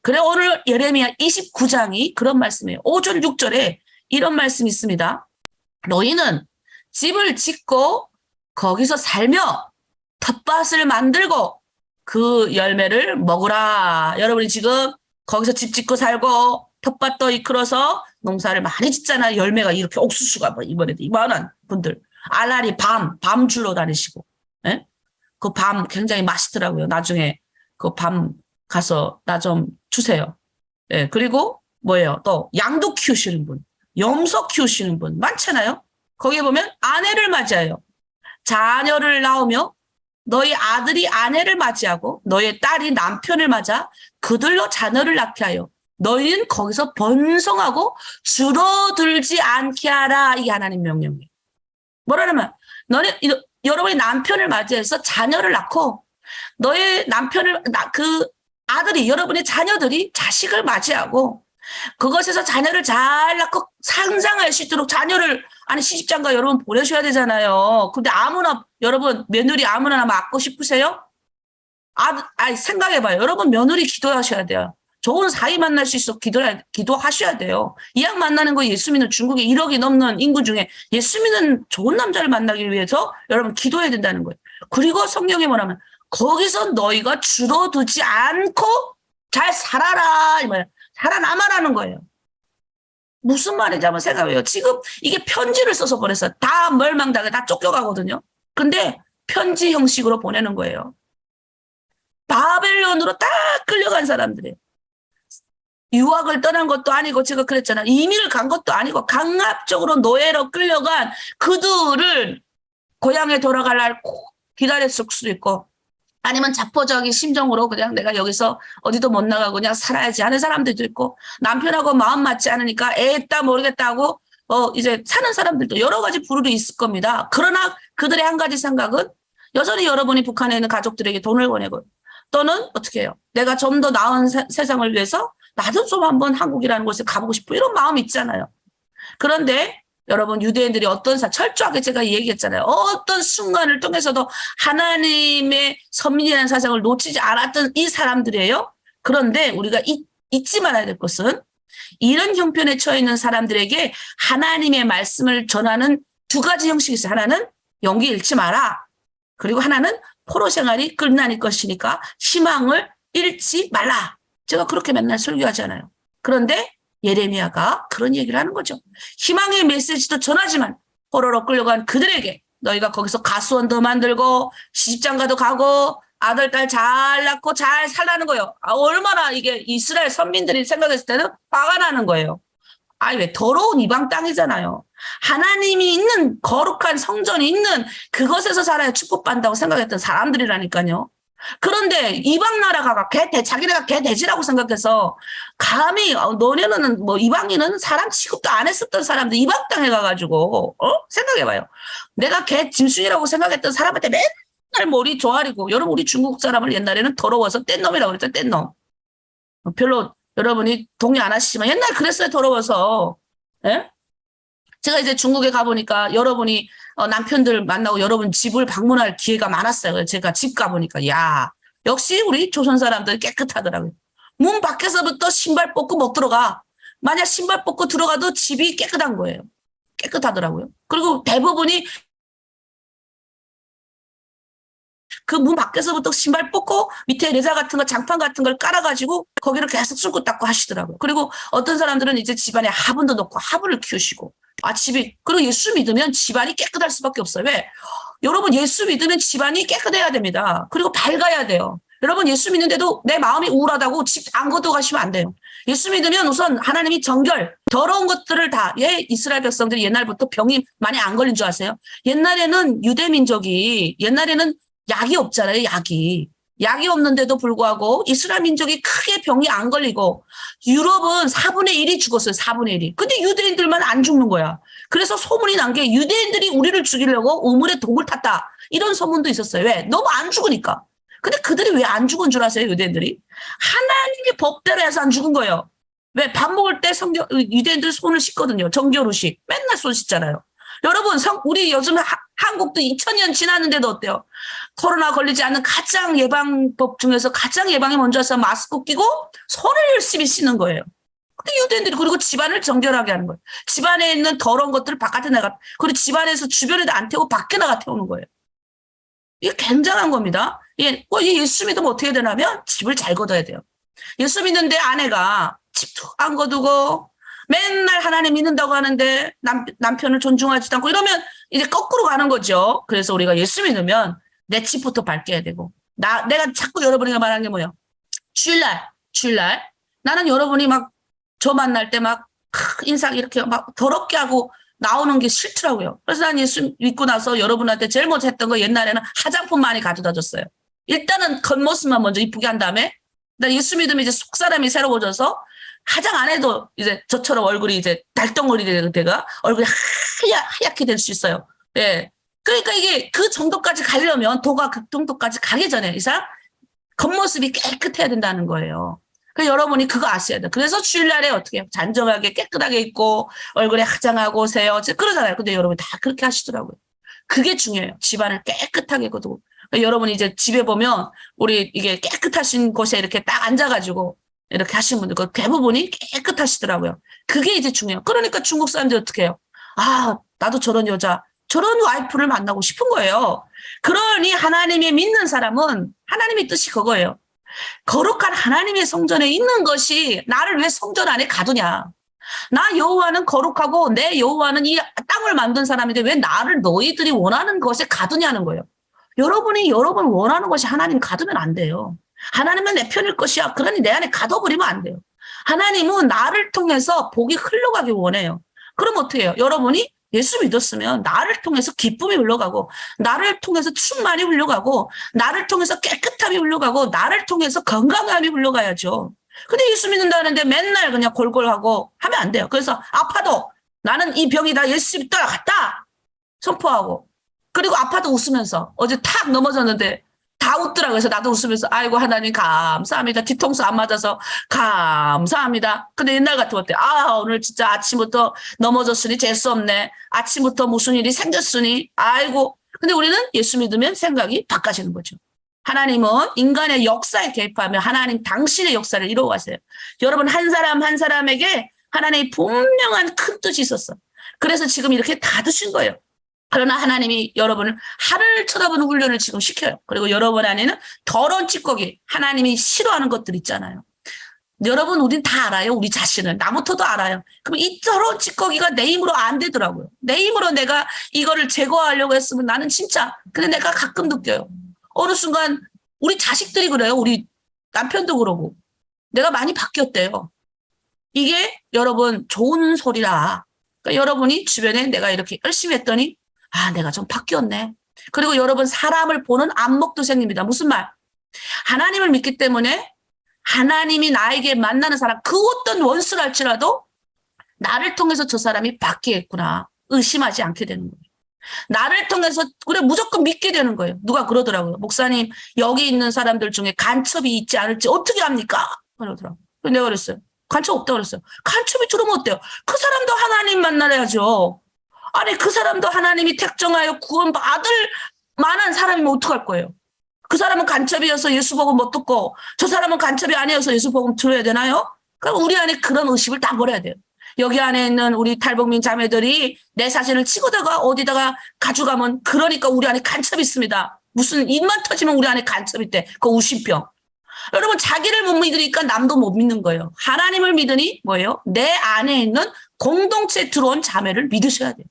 그래 오늘 예레미야 29장이 그런 말씀이에요. 5절 6절에 이런 말씀이 있습니다. 너희는 집을 짓고 거기서 살며 텃밭을 만들고 그 열매를 먹으라. 여러분이 지금 거기서 집 짓고 살고 텃밭도 이끌어서 농사를 많이 짓잖아요. 열매가 이렇게 옥수수가 뭐 이번에도 이만한 분들. 알알이 밤 줄로 다니시고. 예? 그 밤 굉장히 맛있더라고요. 나중에 그 밤 가서 나 좀 주세요. 예, 그리고 뭐예요? 또 양도 키우시는 분, 염소 키우시는 분 많잖아요. 거기에 보면 아내를 맞이해요. 자녀를 낳으며 너희 아들이 아내를 맞이하고 너희 딸이 남편을 맞아 그들로 자녀를 낳게 하여 너희는 거기서 번성하고 줄어들지 않게 하라. 이게 하나님 명령이에요. 뭐라냐면 여러분이 남편을 맞이해서 자녀를 낳고 너의 남편을 그 아들이 여러분의 자녀들이 자식을 맞이하고 그것에서 자녀를 잘 낳고 성장할 수 있도록 자녀를 아니 시집장가 여러분 보내셔야 되잖아요. 근데 아무나 여러분 며느리 아무나 맡고 싶으세요? 생각해봐요. 여러분 며느리 기도하셔야 돼요. 좋은 사위 만날 수 있어 기도하셔야 돼요. 이왕 만나는 거 예수 믿는 중국에 1억이 넘는 인구 중에 예수 믿는 좋은 남자를 만나기 위해서 여러분 기도해야 된다는 거예요. 그리고 성경에 뭐냐면 거기서 너희가 줄어들지 않고 잘 살아라 이 말이야. 살아남아라는 거예요. 무슨 말인지 한번 생각해요. 지금 이게 편지를 써서 보냈어요. 다 멸망당해 다 쫓겨가거든요. 근데 편지 형식으로 보내는 거예요. 바벨론으로 딱 끌려간 사람들이에요. 유학을 떠난 것도 아니고 제가 그랬잖아요. 이민을 간 것도 아니고 강압적으로 노예로 끌려간 그들을 고향에 돌아갈 날 기다렸을 수도 있고 아니면 자포자기 심정으로 그냥 내가 여기서 어디도 못 나가고 그냥 살아야지 하는 사람들도 있고 남편하고 마음 맞지 않으니까 애다 모르겠다 하고 이제 사는 사람들도 여러 가지 부류도 있을 겁니다. 그러나 그들의 한 가지 생각은 여전히 여러분이 북한에 있는 가족들에게 돈을 보내고 또는 어떻게 해요? 내가 좀 더 나은 세상을 위해서 나도 좀 한번 한국이라는 곳에 가보고 싶어 이런 마음이 있잖아요. 그런데 여러분 유대인들이 철저하게 제가 얘기했잖아요. 어떤 순간을 통해서도 하나님의 선민이라는 사상을 놓치지 않았던 이 사람들이에요. 그런데 우리가 잊지 말아야 될 것은 이런 형편에 처해 있는 사람들에게 하나님의 말씀을 전하는 두 가지 형식이 있어요. 하나는 용기 잃지 마라. 그리고 하나는 포로 생활이 끝날 것이니까 희망을 잃지 말라. 제가 그렇게 맨날 설교하잖아요. 그런데 예레미야가 그런 얘기를 하는 거죠. 희망의 메시지도 전하지만 포로로 끌려간 그들에게 너희가 거기서 가수원도 만들고 시집장가도 가고 아들, 딸 잘 낳고 잘 살라는 거예요. 얼마나 이게 이스라엘 선민들이 생각했을 때는 화가 나는 거예요. 왜 더러운 이방 땅이잖아요. 하나님이 있는 거룩한 성전이 있는 그것에서 살아야 축복받는다고 생각했던 사람들이라니까요. 그런데 이방 나라가 자기네가 개 돼지라고 생각해서 감히 너네는 뭐 이방인은 사람 취급도 안 했었던 사람들 이방 땅에 가가지고 생각해봐요. 내가 개 짐승이라고 생각했던 사람한테 맨날 머리 조아리고 여러분 우리 중국 사람을 옛날에는 더러워서 뗀놈이라고 그랬죠. 뗀놈. 별로 여러분이 동의 안 하시지만 옛날 그랬어요. 더러워서. 예? 제가 이제 중국에 가보니까 여러분이 남편들 만나고 여러분 집을 방문할 기회가 많았어요. 제가 집 가보니까 야 역시 우리 조선 사람들 깨끗하더라고요. 문 밖에서부터 신발 벗고 못 들어가. 만약 신발 벗고 들어가도 집이 깨끗한 거예요. 깨끗하더라고요. 그리고 대부분이 그 문 밖에서부터 신발 벗고 밑에 레자 같은 거 장판 같은 걸 깔아가지고 거기를 계속 쓸고 닦고 하시더라고요. 그리고 어떤 사람들은 이제 집안에 화분도 넣고 화분을 키우시고 그리고 예수 믿으면 집안이 깨끗할 수밖에 없어요. 왜? 여러분 예수 믿으면 집안이 깨끗해야 됩니다. 그리고 밝아야 돼요. 여러분 예수 믿는데도 내 마음이 우울하다고 집 안 걷어가시면 안 돼요. 예수 믿으면 우선 하나님이 더러운 것들을 다 이스라엘 백성들이 옛날부터 병이 많이 안 걸린 줄 아세요? 옛날에는 유대민족이 옛날에는 약이 없잖아요. 약이 없는데도 불구하고 이스라엘 민족이 크게 병이 안 걸리고 유럽은 4분의 1이 죽었어요. 4분의 1이. 근데 유대인들만 안 죽는 거야. 그래서 소문이 난 게 유대인들이 우리를 죽이려고 우물에 독을 탔다. 이런 소문도 있었어요. 왜? 너무 안 죽으니까. 근데 그들이 왜 안 죽은 줄 아세요, 유대인들이? 하나님의 법대로 해서 안 죽은 거예요. 왜? 밥 먹을 때 유대인들 손을 씻거든요. 정결의식. 맨날 손 씻잖아요. 여러분, 우리 요즘 한국도 2000년 지났는데도 어때요? 코로나 걸리지 않는 가장 예방법 중에서 가장 예방이 먼저서 마스크 끼고 손을 열심히 씻는 거예요. 근데 유대인들이 그리고 집안을 정결하게 하는 거예요. 집안에 있는 더러운 것들을 바깥에 나가, 그리고 집안에서 주변에도 안 태우고 밖에 나가 태우는 거예요. 이게 굉장한 겁니다. 예수 믿으면 어떻게 되냐면 집을 잘 걷어야 돼요. 예수 믿는데 아내가 집도 안 거두고 맨날 하나님 믿는다고 하는데 남편을 존중하지도 않고 이러면 이제 거꾸로 가는 거죠. 그래서 우리가 예수 믿으면 내 집부터 밝게 해야 되고 내가 자꾸 여러분이가 말하는 게 뭐예요? 주일날 나는 여러분이 막 저 만날 때 막 인상 이렇게 막 더럽게 하고 나오는 게 싫더라고요. 그래서 난 예수 믿고 나서 여러분한테 제일 먼저 했던 거 옛날에는 화장품 많이 가져다 줬어요. 일단은 겉모습만 먼저 이쁘게 한 다음에 나 예수 믿으면 이제 속사람이 새로워져서 화장 안 해도 이제 저처럼 얼굴이 이제 달덩어리 되가 얼굴이 하얗게 될 수 있어요. 예. 그러니까 이게 그 정도까지 가려면 도가 그 정도까지 가기 전에 이 사람 겉모습이 깨끗해야 된다는 거예요. 그래서 여러분이 그거 아셔야 돼요. 그래서 주일날에 어떻게 해요? 잔정하게 깨끗하게 입고 얼굴에 화장하고 오세요. 그러잖아요. 근데 여러분이 다 그렇게 하시더라고요. 그게 중요해요. 집안을 깨끗하게 거두고. 그러니까 여러분이 이제 집에 보면 우리 이게 깨끗하신 곳에 이렇게 딱 앉아가지고 이렇게 하시는 분들 그 대부분이 깨끗하시더라고요. 그게 이제 중요해요. 그러니까 중국 사람들이 어떻게 해요? 아, 나도 저런 여자, 저런 와이프를 만나고 싶은 거예요. 그러니 하나님이 믿는 사람은 하나님의 뜻이 그거예요. 거룩한 하나님의 성전에 있는 것이 나를 왜 성전 안에 가두냐. 나 여호와는 거룩하고 내 여호와는 이 땅을 만든 사람인데 왜 나를 너희들이 원하는 것에 가두냐는 거예요. 여러분 원하는 것이 하나님 가두면 안 돼요. 하나님은 내 편일 것이야. 그러니 내 안에 가둬버리면 안 돼요. 하나님은 나를 통해서 복이 흘러가길 원해요. 그럼 어떻게 해요? 여러분이 예수 믿었으면 나를 통해서 기쁨이 흘러가고 나를 통해서 충만이 흘러가고 나를 통해서 깨끗함이 흘러가고 나를 통해서 건강함이 흘러가야죠. 근데 예수 믿는다는데 맨날 그냥 골골하고 하면 안 돼요. 그래서 아파도 나는 이 병이 다 예수 믿다 갔다 선포하고 그리고 아파도 웃으면서 어제 탁 넘어졌는데 다 웃더라고요. 그래서 나도 웃으면서 아이고 하나님 감사합니다. 뒤통수 안 맞아서 감사합니다. 근데 옛날 같으면 어때? 아 오늘 진짜 아침부터 넘어졌으니 재수 없네. 아침부터 무슨 일이 생겼으니 아이고. 근데 우리는 예수 믿으면 생각이 바꿔지는 거죠. 하나님은 인간의 역사에 개입하며 하나님 당신의 역사를 이루어가세요. 여러분 한 사람 한 사람에게 하나님의 분명한 큰 뜻이 있었어. 그래서 지금 이렇게 다 드신 거예요. 그러나 하나님이 여러분을 하늘을 쳐다보는 훈련을 지금 시켜요. 그리고 여러분 안에는 더러운 찌꺼기, 하나님이 싫어하는 것들 있잖아요. 여러분 우린 다 알아요. 우리 자신을. 나부터도 알아요. 그럼 이 더러운 찌꺼기가 내 힘으로 안 되더라고요. 내 힘으로 내가 이거를 제거하려고 했으면 나는 진짜 근데 내가 가끔 느껴요. 어느 순간 우리 자식들이 그래요. 우리 남편도 그러고 내가 많이 바뀌었대요. 이게 여러분 좋은 소리라. 그러니까 여러분이 주변에 내가 이렇게 열심히 했더니 아, 내가 좀 바뀌었네. 그리고 여러분 사람을 보는 안목도 생깁니다. 무슨 말? 하나님을 믿기 때문에 하나님이 나에게 만나는 사람 그 어떤 원수랄지라도 나를 통해서 저 사람이 바뀌겠구나 의심하지 않게 되는 거예요. 나를 통해서 그래 무조건 믿게 되는 거예요. 누가 그러더라고요. 목사님 여기 있는 사람들 중에 간첩이 있지 않을지 어떻게 합니까? 그러더라고요. 내가 그랬어요. 간첩 없다고 그랬어요. 간첩이 들어오면 어때요? 그 사람도 하나님 만나야죠. 아니 그 사람도 하나님이 택정하여 구원받을 만한 사람이면 어떡할 거예요? 그 사람은 간첩이어서 예수 복음 못 듣고 저 사람은 간첩이 아니어서 예수 복음 들어야 되나요? 그럼 우리 안에 그런 의식을 다 버려야 돼요. 여기 안에 있는 우리 탈북민 자매들이 내 사진을 치고다가 어디다가 가져가면 그러니까 우리 안에 간첩이 있습니다. 무슨 입만 터지면 우리 안에 간첩이 있대. 그 우신병. 여러분 자기를 못 믿으니까 남도 못 믿는 거예요. 하나님을 믿으니 뭐예요? 내 안에 있는 공동체에 들어온 자매를 믿으셔야 돼요.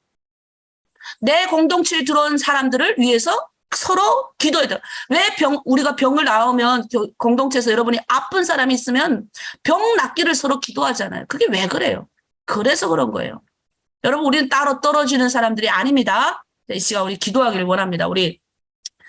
내 공동체에 들어온 사람들을 위해서 서로 기도해야 돼요. 왜 우리가 병을 나오면 공동체에서 여러분이 아픈 사람이 있으면 병 낫기를 서로 기도하잖아요. 그게 왜 그래요? 그래서 그런 거예요. 여러분 우리는 따로 떨어지는 사람들이 아닙니다. 이 시간 우리 기도하기를 원합니다. 우리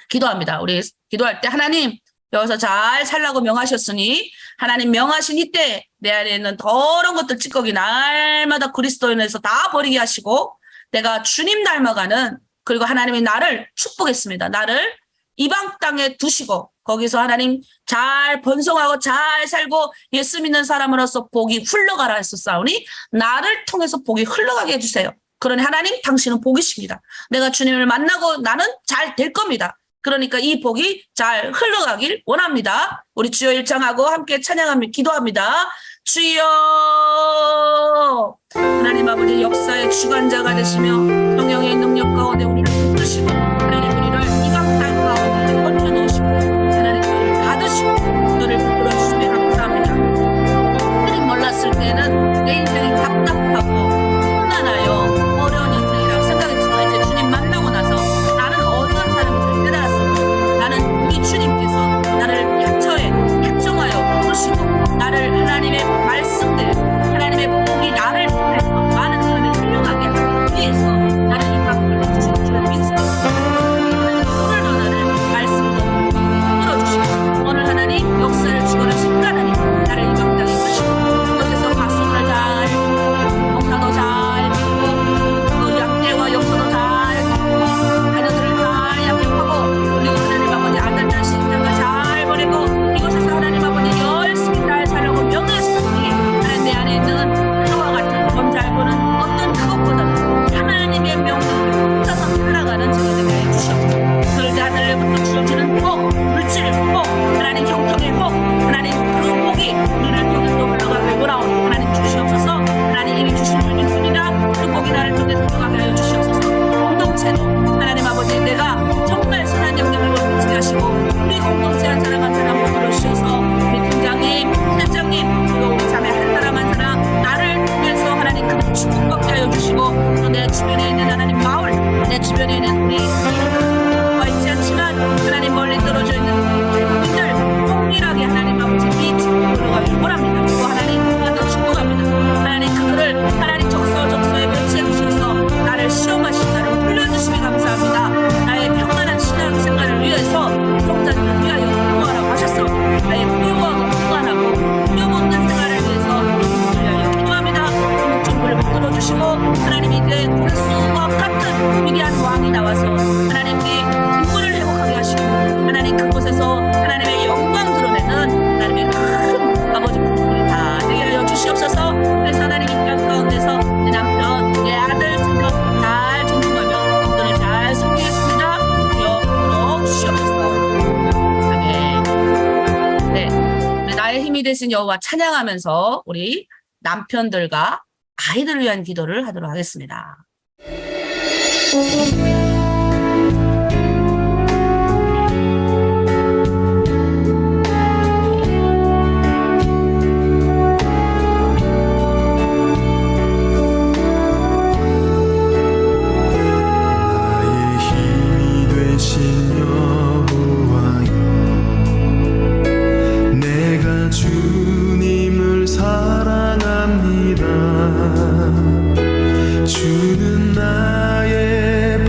기도합니다. 우리 기도할 때 하나님 여기서 잘 살라고 명하셨으니 하나님 명하신 이때 내 안에 있는 더러운 것들 찌꺼기 날마다 그리스도인에서 다 버리게 하시고 내가 주님 닮아가는, 그리고 하나님이 나를 축복했습니다. 나를 이방 땅에 두시고 거기서 하나님 잘 번성하고 잘 살고 예수 믿는 사람으로서 복이 흘러가라 했었사오니 나를 통해서 복이 흘러가게 해주세요. 그러니 하나님 당신은 복이십니다. 내가 주님을 만나고 나는 잘 될 겁니다. 그러니까 이 복이 잘 흘러가길 원합니다. 우리 주여 일창하고 함께 찬양합니다. 기도합니다. 주여, 하나님 아버지 역사의 주관자가 되시며 성령의 능력 가운데 우리를 붙드시고 하나님 우리를 이방 땅 가운데 얹혀놓으시고 하나님 우리를 받으시고 너를 부풀어 주시며 감사합니다. 하나님 몰랐을 때는 내 인생이 답답하고 험난하여 어려운 인생이라고 생각했지만 이제 주님 만나고 나서 나는 어떤 사람인지 깨달았습니다. 나는 우리 주님께서 나를 약정하여 부르시고 나를 하나님의 말씀대로 하나님의 복이 나를 통해서 많은 사람을 훌륭하게 하기 위해서 나는 이 방법을 주신 줄 믿습니다. 오늘도 나를 말씀으로 풀어주시고 오늘 하나님 역사를 주관하신 하나님 나를 이 방당에 주시고 그곳에서 박수를 잘 농사도 잘 짓고 그 양떼와 염소도 잘 짓고 자녀들을 잘 양육하고 그리고 하나님 아버지 아들 딸 신장과 잘 보내고 이곳에서 하나님 아버지 열심히 잘 살려고 명예스럽게 하나님 내 안에 있는 그와 같은 돈 잘 버는 어떤 그것보다는 하나님의 명령을 붙여서 살아가는 저희들에게 해주시옵소서. 그럴 때 하늘로부터 주어지는 복, 물질 복, 하나님 형통의 복, 하나님 그 복이 우리를 통해서 흘러가길 원하오니 하나님 주시옵소서. 하나님 이미 주신 줄 믿습니다. 그 복이 나를 통해서 흘러가게 하여 주시옵소서. 공동체도 하나님 아버지 내가 정말 선한 영향을 미치게 하시고 우리 공동체 한 사람 한 사람 못 들어주셔서 우리 팀장님, 실장님 그리고 우리 자매 한 사람 한 사람 나를 통해서 하나님 그 축복받게 하여 주시고 또 내 주변에 있는 하나님 마을 내 주변에 있는 우리 와 있지 않지만 하나님 멀리 떨어져 있는 우리 국민들 동일하게 하나님 아버지 이 축복을 들어가길 원합니다. 또 하나님 나도 축복합니다. 하나님 그들을 하나님 적서에 배치해 주셔서 나를 시험하신 나를 훈련주시며 감사합니다. 나의 평안한 신앙 생활을 위해서 성자들을 위하여 기도하라고 하셨어. 나의 부유하고 평안하고 두려움 없는 생활을 위해서 위하여 기도합니다. 정보를 붙들어주시고 하나님이 이제 그리스도와 같은 위대한 왕이 나와서 하나님 우리 기분을 회복하게 하시고 하나님 그곳에서 하나님의 영광 드러내는 하나님의 큰 아버지 부분이 다 되게 하여 주시옵소서. 그래서 하나님 이 땅 가운데서 내 남편 내 아들 자녀 잘 존중하며 너를 잘 섬기겠습니다. 주여 주시옵소서. 아멘. 네, 우리 나의 힘이 되신 여호와 찬양하면서 우리 남편들과 아이들을 위한 기도를 하도록 하겠습니다. 나의 힘이 되신 여호와여 내가 주님을 사랑합니다. 주는 나의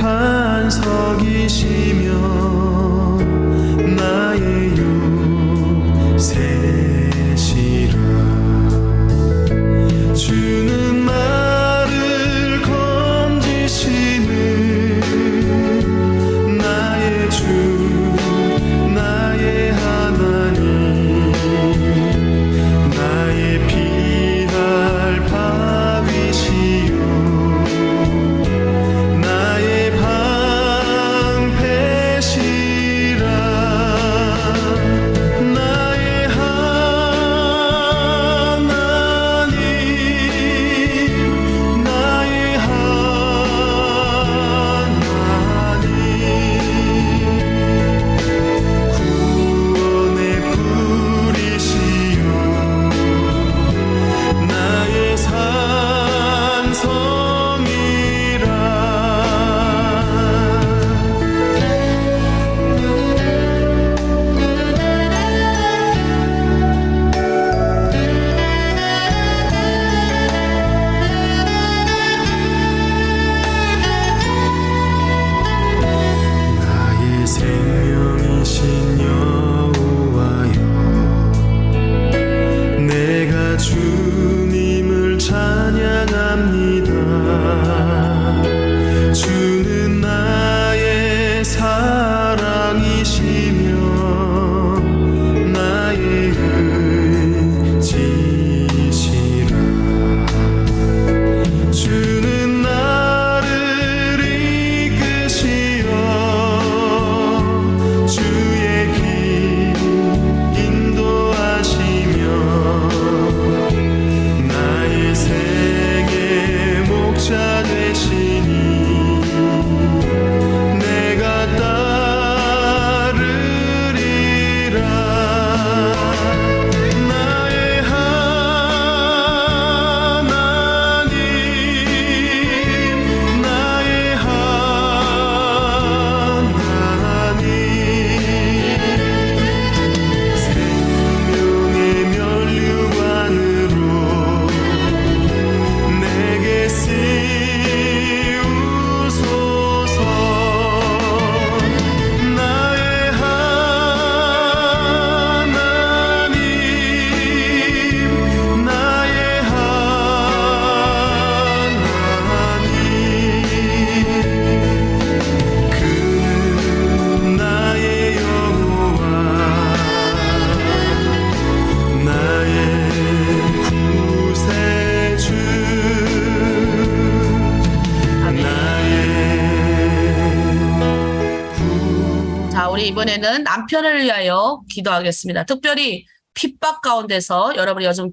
우리 이번에는 남편을 위하여 기도하겠습니다. 특별히 핍박 가운데서 여러분이 요즘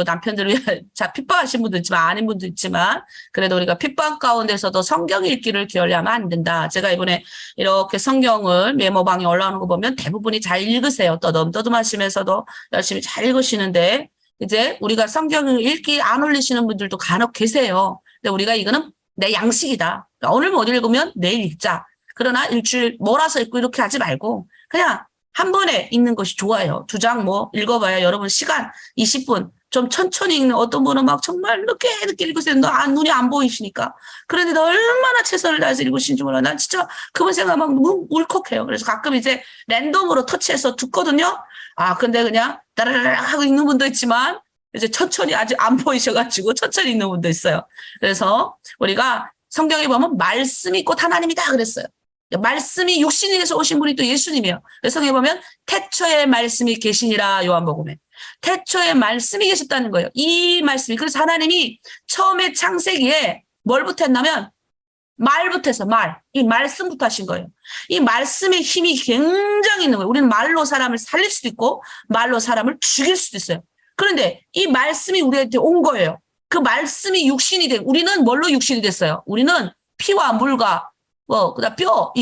남편들을 위해 핍박하신 분도 있지만 아닌 분도 있지만 그래도 우리가 핍박 가운데서도 성경 읽기를 게을리하면 안 된다. 제가 이번에 이렇게 성경을 메모방에 올라오는 거 보면 대부분이 잘 읽으세요. 떠듬떠듬하시면서도 열심히 잘 읽으시는데 이제 우리가 성경을 읽기 안 올리시는 분들도 간혹 계세요. 근데 우리가 이거는 내 양식이다. 그러니까 오늘 못 읽으면 내일 읽자. 그러나 일주일 몰아서 읽고 이렇게 하지 말고 그냥 한 번에 읽는 것이 좋아요. 2장 뭐 읽어봐야 여러분 시간 20분 좀 천천히 읽는 어떤 분은 막 정말 늦게 읽으세요. 눈이 안 보이시니까. 그런데 얼마나 최선을 다해서 읽으신지 몰라. 난 진짜 그분 생각하면 막 울컥해요. 그래서 가끔 이제 랜덤으로 터치해서 듣거든요. 근데 그냥 따라라락 하고 읽는 분도 있지만 이제 천천히 아직 안 보이셔가지고 천천히 읽는 분도 있어요. 그래서 우리가 성경에 보면 말씀이 곧 하나님이다 그랬어요. 말씀이 육신이 돼서 오신 분이 또 예수님이에요. 그래서 성경에 보면 태초에 말씀이 계시니라 요한복음에. 태초에 말씀이 계셨다는 거예요. 이 말씀이. 그래서 하나님이 처음에 창세기에 뭘부터 했냐면 말부터 해서 이 말씀부터 하신 거예요. 이 말씀의 힘이 굉장히 있는 거예요. 우리는 말로 사람을 살릴 수도 있고 말로 사람을 죽일 수도 있어요. 그런데 이 말씀이 우리한테 온 거예요. 그 말씀이 육신이 된 우리는 뭘로 육신이 됐어요? 우리는 피와 물과 그다음 뼈,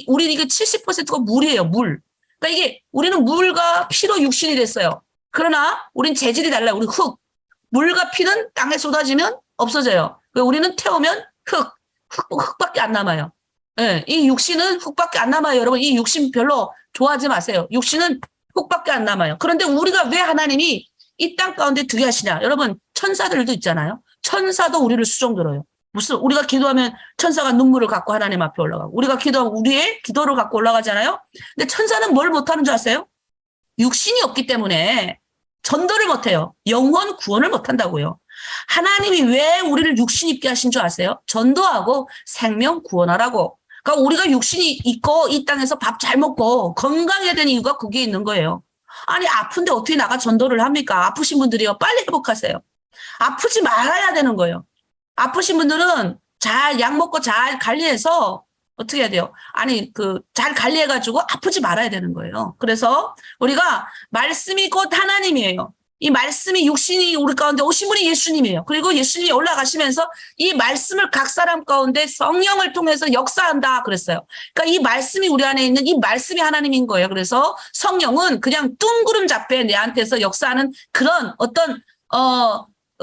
우리는 이게 70%가 물이에요, 물. 그러니까 이게, 우리는 물과 피로 육신이 됐어요. 그러나, 우린 재질이 달라요. 우리 흙. 물과 피는 땅에 쏟아지면 없어져요. 우리는 태우면 흙밖에 안 남아요. 예, 이 육신은 흙밖에 안 남아요. 여러분, 이 육신 별로 좋아하지 마세요. 육신은 흙밖에 안 남아요. 그런데 우리가 왜 하나님이 이 땅 가운데 두게 하시냐? 여러분, 천사들도 있잖아요. 천사도 우리를 수종 들어요. 무슨 우리가 기도하면 천사가 눈물을 갖고 하나님 앞에 올라가고 우리가 기도하면 우리의 기도를 갖고 올라가잖아요. 근데 천사는 뭘 못하는 줄 아세요? 육신이 없기 때문에 전도를 못해요. 영혼 구원을 못한다고요. 하나님이 왜 우리를 육신 입게 하신 줄 아세요? 전도하고 생명 구원하라고. 그러니까 우리가 육신이 있고 이 땅에서 밥 잘 먹고 건강해야 되는 이유가 거기에 있는 거예요. 아니 아픈데 어떻게 나가 전도를 합니까? 아프신 분들이요. 빨리 회복하세요. 아프지 말아야 되는 거예요. 아프신 분들은 잘 약 먹고 잘 관리해서 어떻게 해야 돼요? 잘 관리해가지고 아프지 말아야 되는 거예요. 그래서 우리가 말씀이 곧 하나님이에요. 이 말씀이 육신이 우리 가운데 오신 분이 예수님이에요. 그리고 예수님이 올라가시면서 이 말씀을 각 사람 가운데 성령을 통해서 역사한다 그랬어요. 그러니까 이 말씀이 우리 안에 있는 이 말씀이 하나님인 거예요. 그래서 성령은 그냥 뚱구름 잡혀 내한테서 역사하는 그런 어떤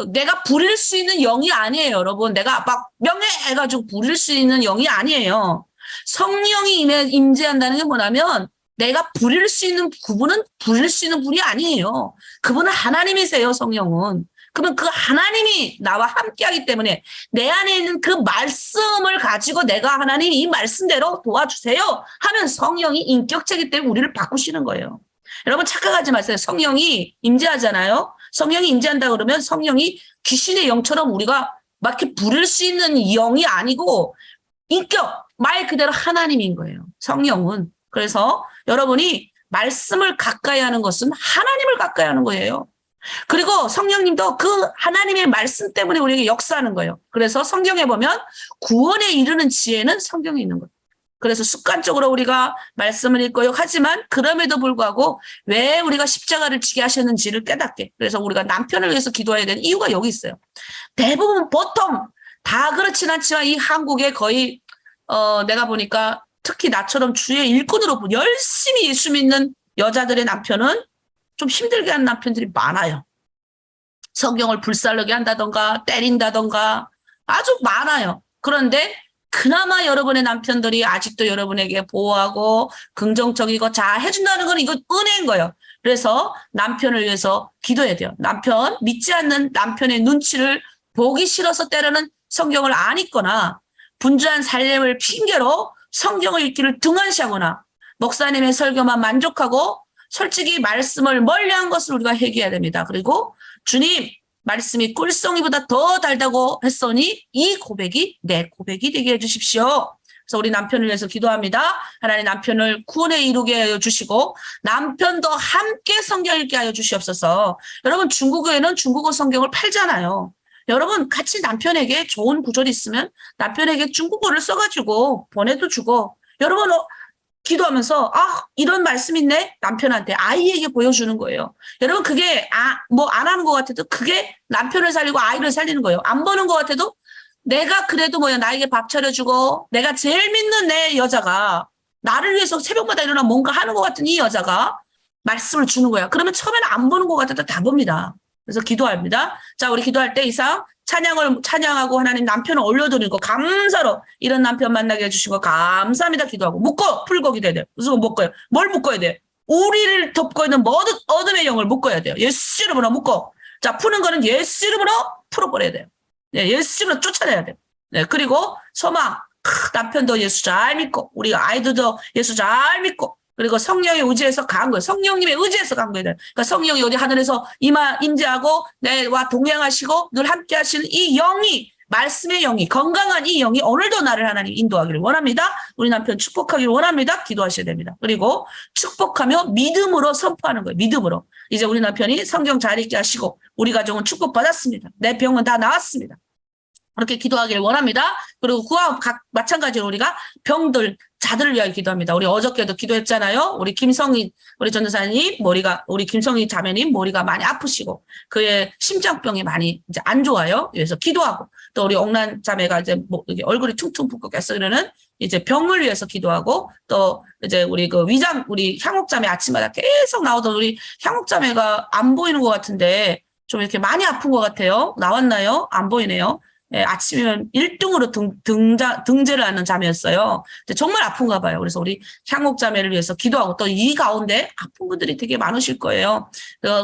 내가 부릴 수 있는 영이 아니에요, 여러분. 내가 막 명예해가지고 부릴 수 있는 영이 아니에요. 성령이 임재한다는 게 뭐냐면 내가 부릴 수 있는 그분은 부릴 수 있는 분이 아니에요. 그분은 하나님이세요, 성령은. 그러면 그 하나님이 나와 함께하기 때문에 내 안에 있는 그 말씀을 가지고 내가 하나님 이 말씀대로 도와주세요 하면 성령이 인격체이기 때문에 우리를 바꾸시는 거예요. 여러분 착각하지 마세요. 성령이 임재하잖아요. 성령이 임재한다 그러면 성령이 귀신의 영처럼 우리가 막 이렇게 부를 수 있는 영이 아니고 인격, 말 그대로 하나님인 거예요. 성령은. 그래서 여러분이 말씀을 가까이 하는 것은 하나님을 가까이 하는 거예요. 그리고 성령님도 그 하나님의 말씀 때문에 우리에게 역사하는 거예요. 그래서 성경에 보면 구원에 이르는 지혜는 성경에 있는 거예요. 그래서 습관적으로 우리가 말씀을 읽고요. 하지만 그럼에도 불구하고 왜 우리가 십자가를 지게 하셨는지를 깨닫게. 그래서 우리가 남편을 위해서 기도해야 되는 이유가 여기 있어요. 대부분 보통 다 그렇진 않지만 이 한국에 거의 내가 보니까 특히 나처럼 주의 일꾼으로 열심히 예수 믿는 여자들의 남편은 좀 힘들게 하는 남편들이 많아요. 성경을 불살르게 한다던가 때린다던가 아주 많아요. 그런데 그나마 여러분의 남편들이 아직도 여러분에게 보호하고 긍정적이고 잘 해준다는 건 이거 은혜인 거예요. 그래서 남편을 위해서 기도해야 돼요. 남편, 믿지 않는 남편의 눈치를 보기 싫어서 때로는 성경을 안 읽거나 분주한 삶을 핑계로 성경을 읽기를 등한시하거나 목사님의 설교만 만족하고 솔직히 말씀을 멀리한 것을 우리가 회개해야 됩니다. 그리고 주님 말씀이 꿀송이보다 더 달다고 했으니 이 고백이 내 고백이 되게 해주십시오. 그래서 우리 남편을 위해서 기도합니다. 하나님 남편을 구원에 이루게 하여 주시고 남편도 함께 성경 읽게 하여 주시옵소서. 여러분 중국어에는 중국어 성경을 팔잖아요. 여러분 같이 남편에게 좋은 구절이 있으면 남편에게 중국어를 써가지고 보내도 주고 여러분 기도하면서 이런 말씀 있네 남편한테 아이에게 보여주는 거예요. 여러분 그게 뭐 안 하는 것 같아도 그게 남편을 살리고 아이를 살리는 거예요. 안 보는 것 같아도 내가 그래도 나에게 밥 차려주고 내가 제일 믿는 내 여자가 나를 위해서 새벽마다 일어나 뭔가 하는 것 같은 이 여자가 말씀을 주는 거야. 그러면 처음에는 안 보는 것 같아도 다 봅니다. 그래서 기도합니다. 자, 우리 기도할 때 이상 찬양하고 하나님 남편을 올려드리고 감사로 이런 남편 만나게 해주시고 감사합니다 기도하고 묶어 풀고 기도해야 돼요. 무슨 묶어요? 뭘 묶어야 돼요? 우리를 덮고 있는 모든 어둠의 영을 묶어야 돼요. 예수 이름으로 묶어. 자, 푸는 거는 예수 이름으로 풀어버려야 돼요. 네, 예수 이름으로 쫓아내야 돼요. 네, 그리고 소망. 남편도 예수 잘 믿고 우리 아이들도 예수 잘 믿고 그리고 성령의 의지에서 간 거예요. 성령님의 의지에서 간 거예요. 그러니까 성령이 어디 하늘에서 임재하고 내와 동행하시고 늘 함께 하시는 이 영이 말씀의 영이 건강한 이 영이 오늘도 나를 하나님 인도하기를 원합니다. 우리 남편 축복하기를 원합니다. 기도하셔야 됩니다. 그리고 축복하며 믿음으로 선포하는 거예요. 믿음으로. 이제 우리 남편이 성경 잘 읽게 하시고 우리 가정은 축복받았습니다. 내 병은 다 나았습니다. 그렇게 기도하기를 원합니다. 그리고 그와 마찬가지로 우리가 병들, 자들을 위하여 기도합니다. 우리 어저께도 기도했잖아요. 우리 김성희, 우리 전도사님, 우리 김성희 자매님 머리가 많이 아프시고, 그의 심장병이 많이 이제 안 좋아요. 그래서 기도하고, 또 우리 옥란 자매가 이제 얼굴이 퉁퉁 붓고 깨서는 이제 병을 위해서 기도하고, 또 이제 우리 우리 향옥 자매 아침마다 계속 나오던 우리 향옥 자매가 안 보이는 것 같은데, 좀 이렇게 많이 아픈 것 같아요. 나왔나요? 안 보이네요. 예, 아침이면 1등으로 등재를 하는 자매였어요. 근데 정말 아픈가 봐요. 그래서 우리 향옥 자매를 위해서 기도하고 또 이 가운데 아픈 분들이 되게 많으실 거예요.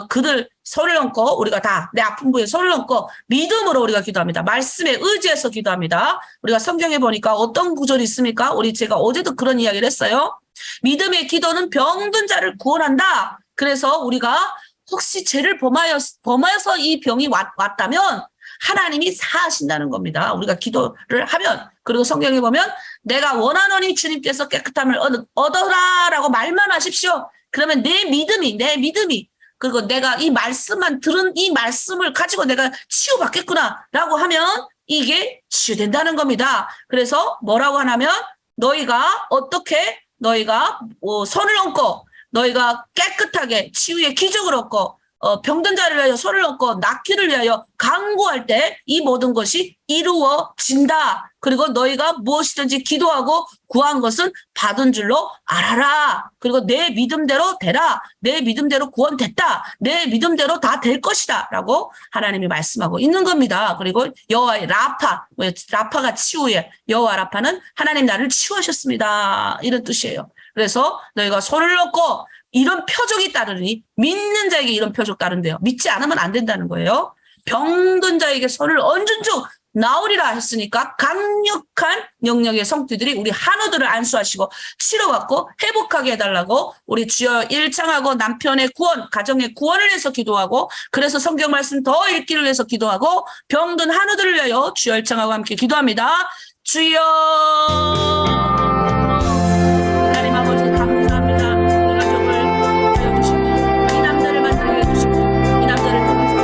그들 손을 얹고 우리가 다 내 아픈 부에 손을 얹고 믿음으로 우리가 기도합니다. 말씀에 의지해서 기도합니다. 우리가 성경에 보니까 어떤 구절이 있습니까? 제가 어제도 그런 이야기를 했어요. 믿음의 기도는 병든 자를 구원한다. 그래서 우리가 혹시 죄를 범하여서 이 병이 왔다면 하나님이 사하신다는 겁니다. 우리가 기도를 하면. 그리고 성경에 보면 내가 원하노니 주님께서 깨끗함을 얻어라라고 말만 하십시오. 그러면 내 믿음이 그리고 내가 이 말씀만 들은 이 말씀을 가지고 내가 치유받겠구나라고 하면 이게 치유된다는 겁니다. 그래서 뭐라고 하냐면 너희가 손을 얹고 너희가 깨끗하게 치유의 기적을 얻고 병든 자를 위하여 손을 얹고 낫기를 위하여 간구할 때 이 모든 것이 이루어진다. 그리고 너희가 무엇이든지 기도하고 구한 것은 받은 줄로 알아라. 그리고 내 믿음대로 되라. 내 믿음대로 구원됐다. 내 믿음대로 다 될 것이다. 라고 하나님이 말씀하고 있는 겁니다. 그리고 여호와의 라파가 치유의 여호와 라파는 하나님 나를 치유하셨습니다. 이런 뜻이에요. 그래서 너희가 손을 얹고 이런 표적이 따르니 믿는 자에게 이런 표적 따른대요. 믿지 않으면 안 된다는 거예요. 병든 자에게 손을 얹은 즉 나오리라 했으니까 강력한 영역의 성도들이 우리 한우들을 안수하시고 치료받고 회복하게 해달라고 우리 주여 일창하고 남편의 구원, 가정의 구원을 위해서 기도하고 그래서 성경 말씀 더 읽기를 위해서 기도하고 병든 한우들을 위하여 주여 일창하고 함께 기도합니다. 주여 하나님 아버지 감사합니다. 우리 가족을 해주시고 이 남자를 만나게 해주시고 이 남자를 통해서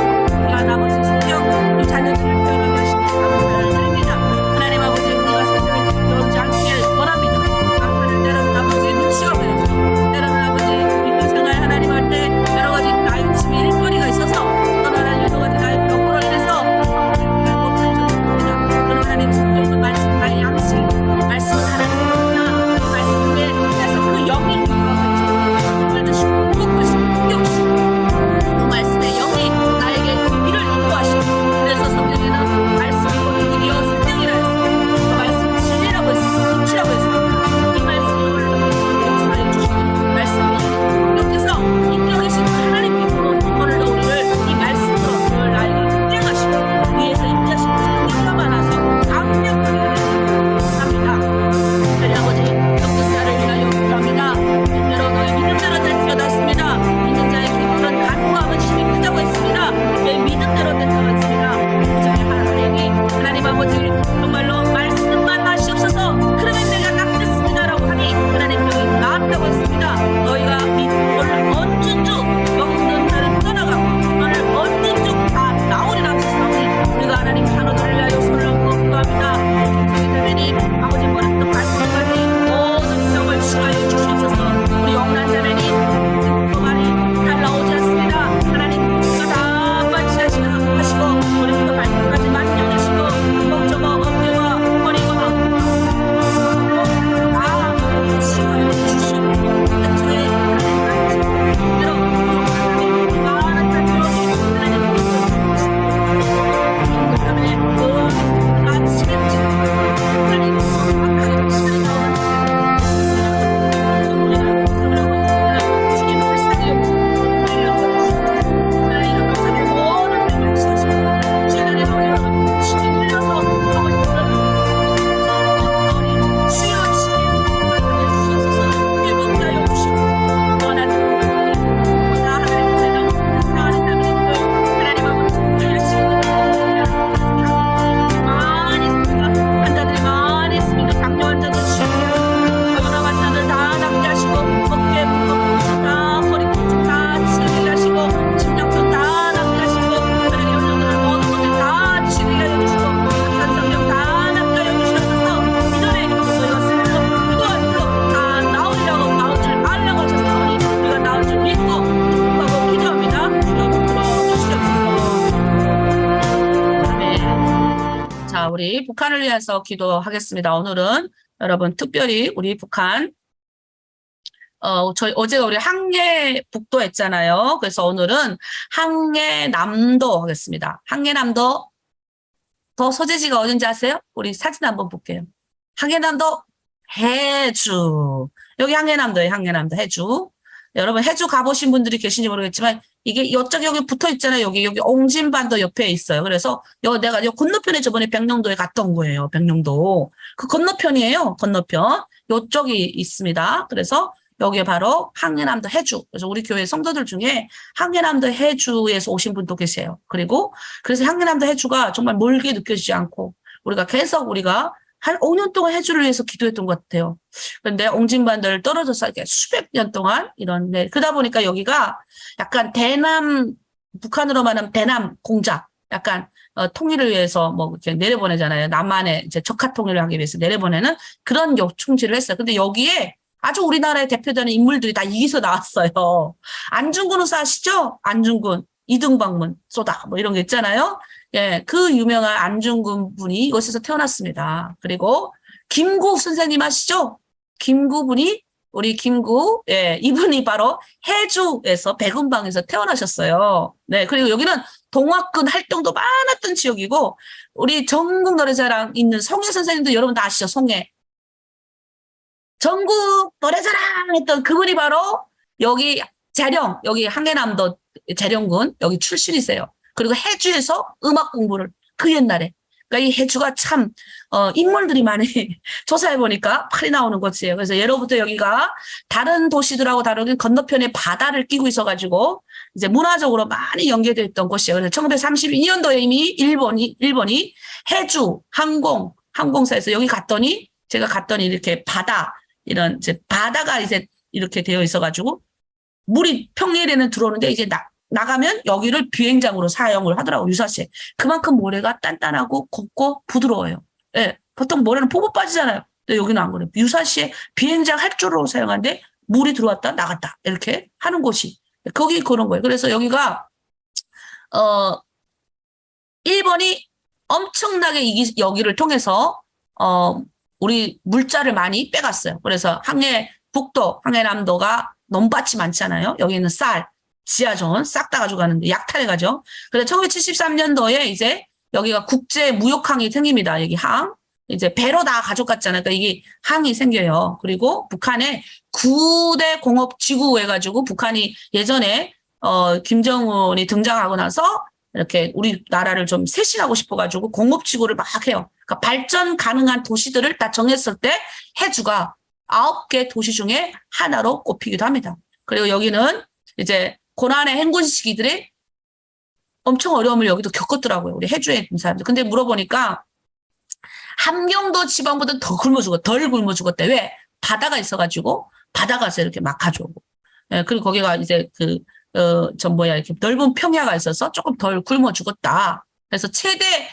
우리 아버지 성경 우리 자녀들을 태어나가시니 감사를 드립니다. 하나님 아버지 우리가 세상에 들어오지 않기를 원합니다. 감사를 때로는 아버지 눈치가 보여주시고 때로는 아버지 믿음 생활 하나님 할 때 여러 가지 나의 침에 일거리가 있어서 또 하나님 여러 가지 나의 병으로 인해서 못한 적이 있습니다. 그러나 하나님 성경은 말씀 나의 양식 말씀은 하나님의 우리 북한을 위해서 기도하겠습니다. 오늘은 여러분 특별히 우리 북한 저희 어제가 우리 항해북도 했잖아요. 그래서 오늘은 항해남도 하겠습니다. 항해남도 더 소재지가 어딘지 아세요? 우리 사진 한번 볼게요. 항해남도 해주. 여기 항해남도예요. 항해남도 해주. 여러분 해주 가보신 분들이 계신지 모르겠지만 이게 이쪽 여기 붙어 있잖아요. 여기 옹진반도 옆에 있어요. 그래서 내가 요 건너편에 저번에 백령도에 갔던 거예요. 백령도 그 건너편이에요. 건너편 요쪽이 있습니다. 그래서 여기에 바로 항해남도 해주. 그래서 우리 교회 성도들 중에 항해남도 해주에서 오신 분도 계세요. 그래서 항해남도 해주가 정말 멀게 느껴지지 않고 우리가 계속 한 5년 동안 해주를 위해서 기도했던 것 같아요. 그런데 옹진반들 떨어져서 이렇게 수백 년 동안 그러다 보니까 여기가 약간 북한으로 말하면 대남 공작, 약간 통일을 위해서 뭐 이렇게 내려보내잖아요. 남한에 이제 적화 통일을 하기 위해서 내려보내는 그런 요충지를 했어요. 근데 여기에 아주 우리나라에 대표되는 인물들이 다 여기서 나왔어요. 안중근 의사 아시죠? 안중근, 이등방문, 쏘다 뭐 이런 게 있잖아요. 예, 그 유명한 안중근 분이 이곳에서 태어났습니다. 그리고 김구 선생님 아시죠? 김구 분이 우리 김구, 예, 이분이 바로 해주에서 백운방에서 태어나셨어요. 네, 그리고 여기는 동학군 활동도 많았던 지역이고 우리 전국 노래자랑 있는 송혜 선생님도 여러분 다 아시죠? 송혜. 전국 노래자랑 했던 그분이 바로 여기 여기 항해남도 재령군 여기 출신이세요. 그리고 해주에서 음악 공부를 그 옛날에. 그러니까 이 해주가 참 인물들이 많이 조사해보니까 팔이 나오는 곳이에요. 그래서 예로부터 여기가 다른 도시들하고 다르게 건너편에 바다를 끼고 있어가지고 이제 문화적으로 많이 연계되어 있던 곳이에요. 그래서 1932년도에 이미 일본이 해주 항공사에서 여기 제가 갔더니 이렇게 이런 이제 바다가 이제 이렇게 되어 있어가지고 물이 평일에는 들어오는데 이제 나가면 여기를 비행장으로 사용을 하더라고요. 유사시에. 그만큼 모래가 단단하고 곱고 부드러워요. 예, 보통 모래는 보고 빠지잖아요. 근데 여기는 안 그래요. 유사시에 비행장 활주로로 사용하는데 물이 들어왔다 나갔다 이렇게 하는 곳이 거기 그런 거예요. 그래서 여기가 일본이 엄청나게 여기를 통해서 우리 물자를 많이 빼갔어요. 그래서 항해남도가 논밭이 많잖아요. 여기는 쌀, 지하전 싹 다 가져가는데 약탈해 가죠. 그래서 1973년도에 이제 여기가 국제 무역항이 생깁니다. 여기 이제 배로 다 가져갔잖아요. 그러니까 이게 항이 생겨요. 그리고 북한에 9대 공업지구 해가지고 북한이 예전에 김정은이 등장하고 나서 이렇게 우리나라를 좀 쇄신하고 싶어가지고 공업지구를 막 해요. 그러니까 발전 가능한 도시들을 다 정했을 때 해주가 9개 도시 중에 하나로 꼽히기도 합니다. 그리고 여기는 이제 고난의 행군 시기들이 엄청 어려움을 여기도 겪었더라고요. 우리 해주에 있는 사람들. 근데 물어보니까 함경도 지방보다 덜 굶어 죽었대. 왜? 바다가 있어가지고 바다 가서 이렇게 막 가져오고. 예, 그리고 거기가 이제 이렇게 넓은 평야가 있어서 조금 덜 굶어 죽었다. 그래서 최대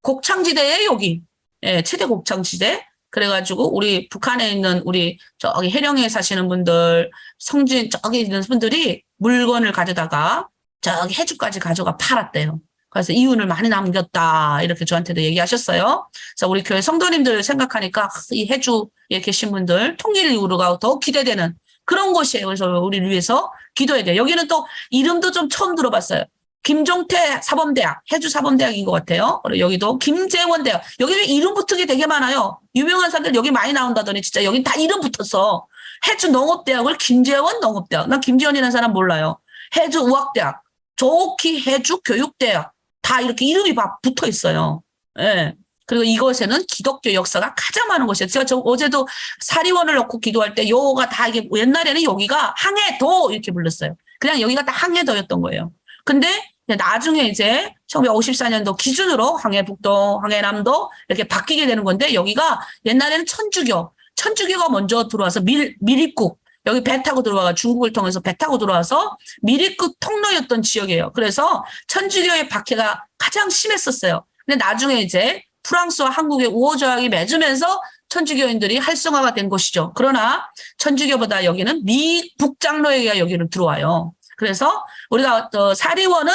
곡창지대에 여기. 예, 최대 곡창지대. 그래가지고 우리 북한에 있는 우리 저기 해령에 사시는 분들, 성진 저기 있는 분들이 물건을 가져다가 저기 해주까지 가져가 팔았대요. 그래서 이윤을 많이 남겼다 이렇게 저한테도 얘기하셨어요. 그래서 우리 교회 성도님들 생각하니까 이 해주에 계신 분들 통일 이후로가 더 기대되는 그런 곳이에요. 그래서 우리를 위해서 기도해야 돼요. 여기는 또 이름도 좀 처음 들어봤어요. 김종태 사범대학, 해주 사범대학인 것 같아요. 그리고 여기도 김재원대학. 여기는 이름 붙은 게 되게 많아요. 유명한 사람들 여기 많이 나온다더니 진짜 여기 다 이름 붙었어. 해주 농업대학을 김재원 농업대학. 난 김재원이라는 사람 몰라요. 해주 의학대학, 조옥희 해주 교육대학. 다 이렇게 이름이 붙어 있어요. 예. 그리고 이곳에는 기독교 역사가 가장 많은 곳이에요. 제가 어제도 사리원을 넣고 기도할 때 요가 다 이게 옛날에는 여기가 항해도 이렇게 불렀어요. 그냥 여기가 다 항해도였던 거예요. 근데 나중에 이제 1954년도 기준으로 항해북도, 항해남도 이렇게 바뀌게 되는 건데 여기가 옛날에는 천주교가 먼저 들어와서 밀입국 여기 배 타고 들어와가 중국을 통해서 배 타고 들어와서 밀입국 통로였던 지역이에요. 그래서 천주교의 박해가 가장 심했었어요. 근데 나중에 이제 프랑스와 한국의 우호조약이 맺으면서 천주교인들이 활성화가 된 곳이죠. 그러나 천주교보다 여기는 미북장로에 의해 여기를 들어와요. 그래서 우리가 사리원은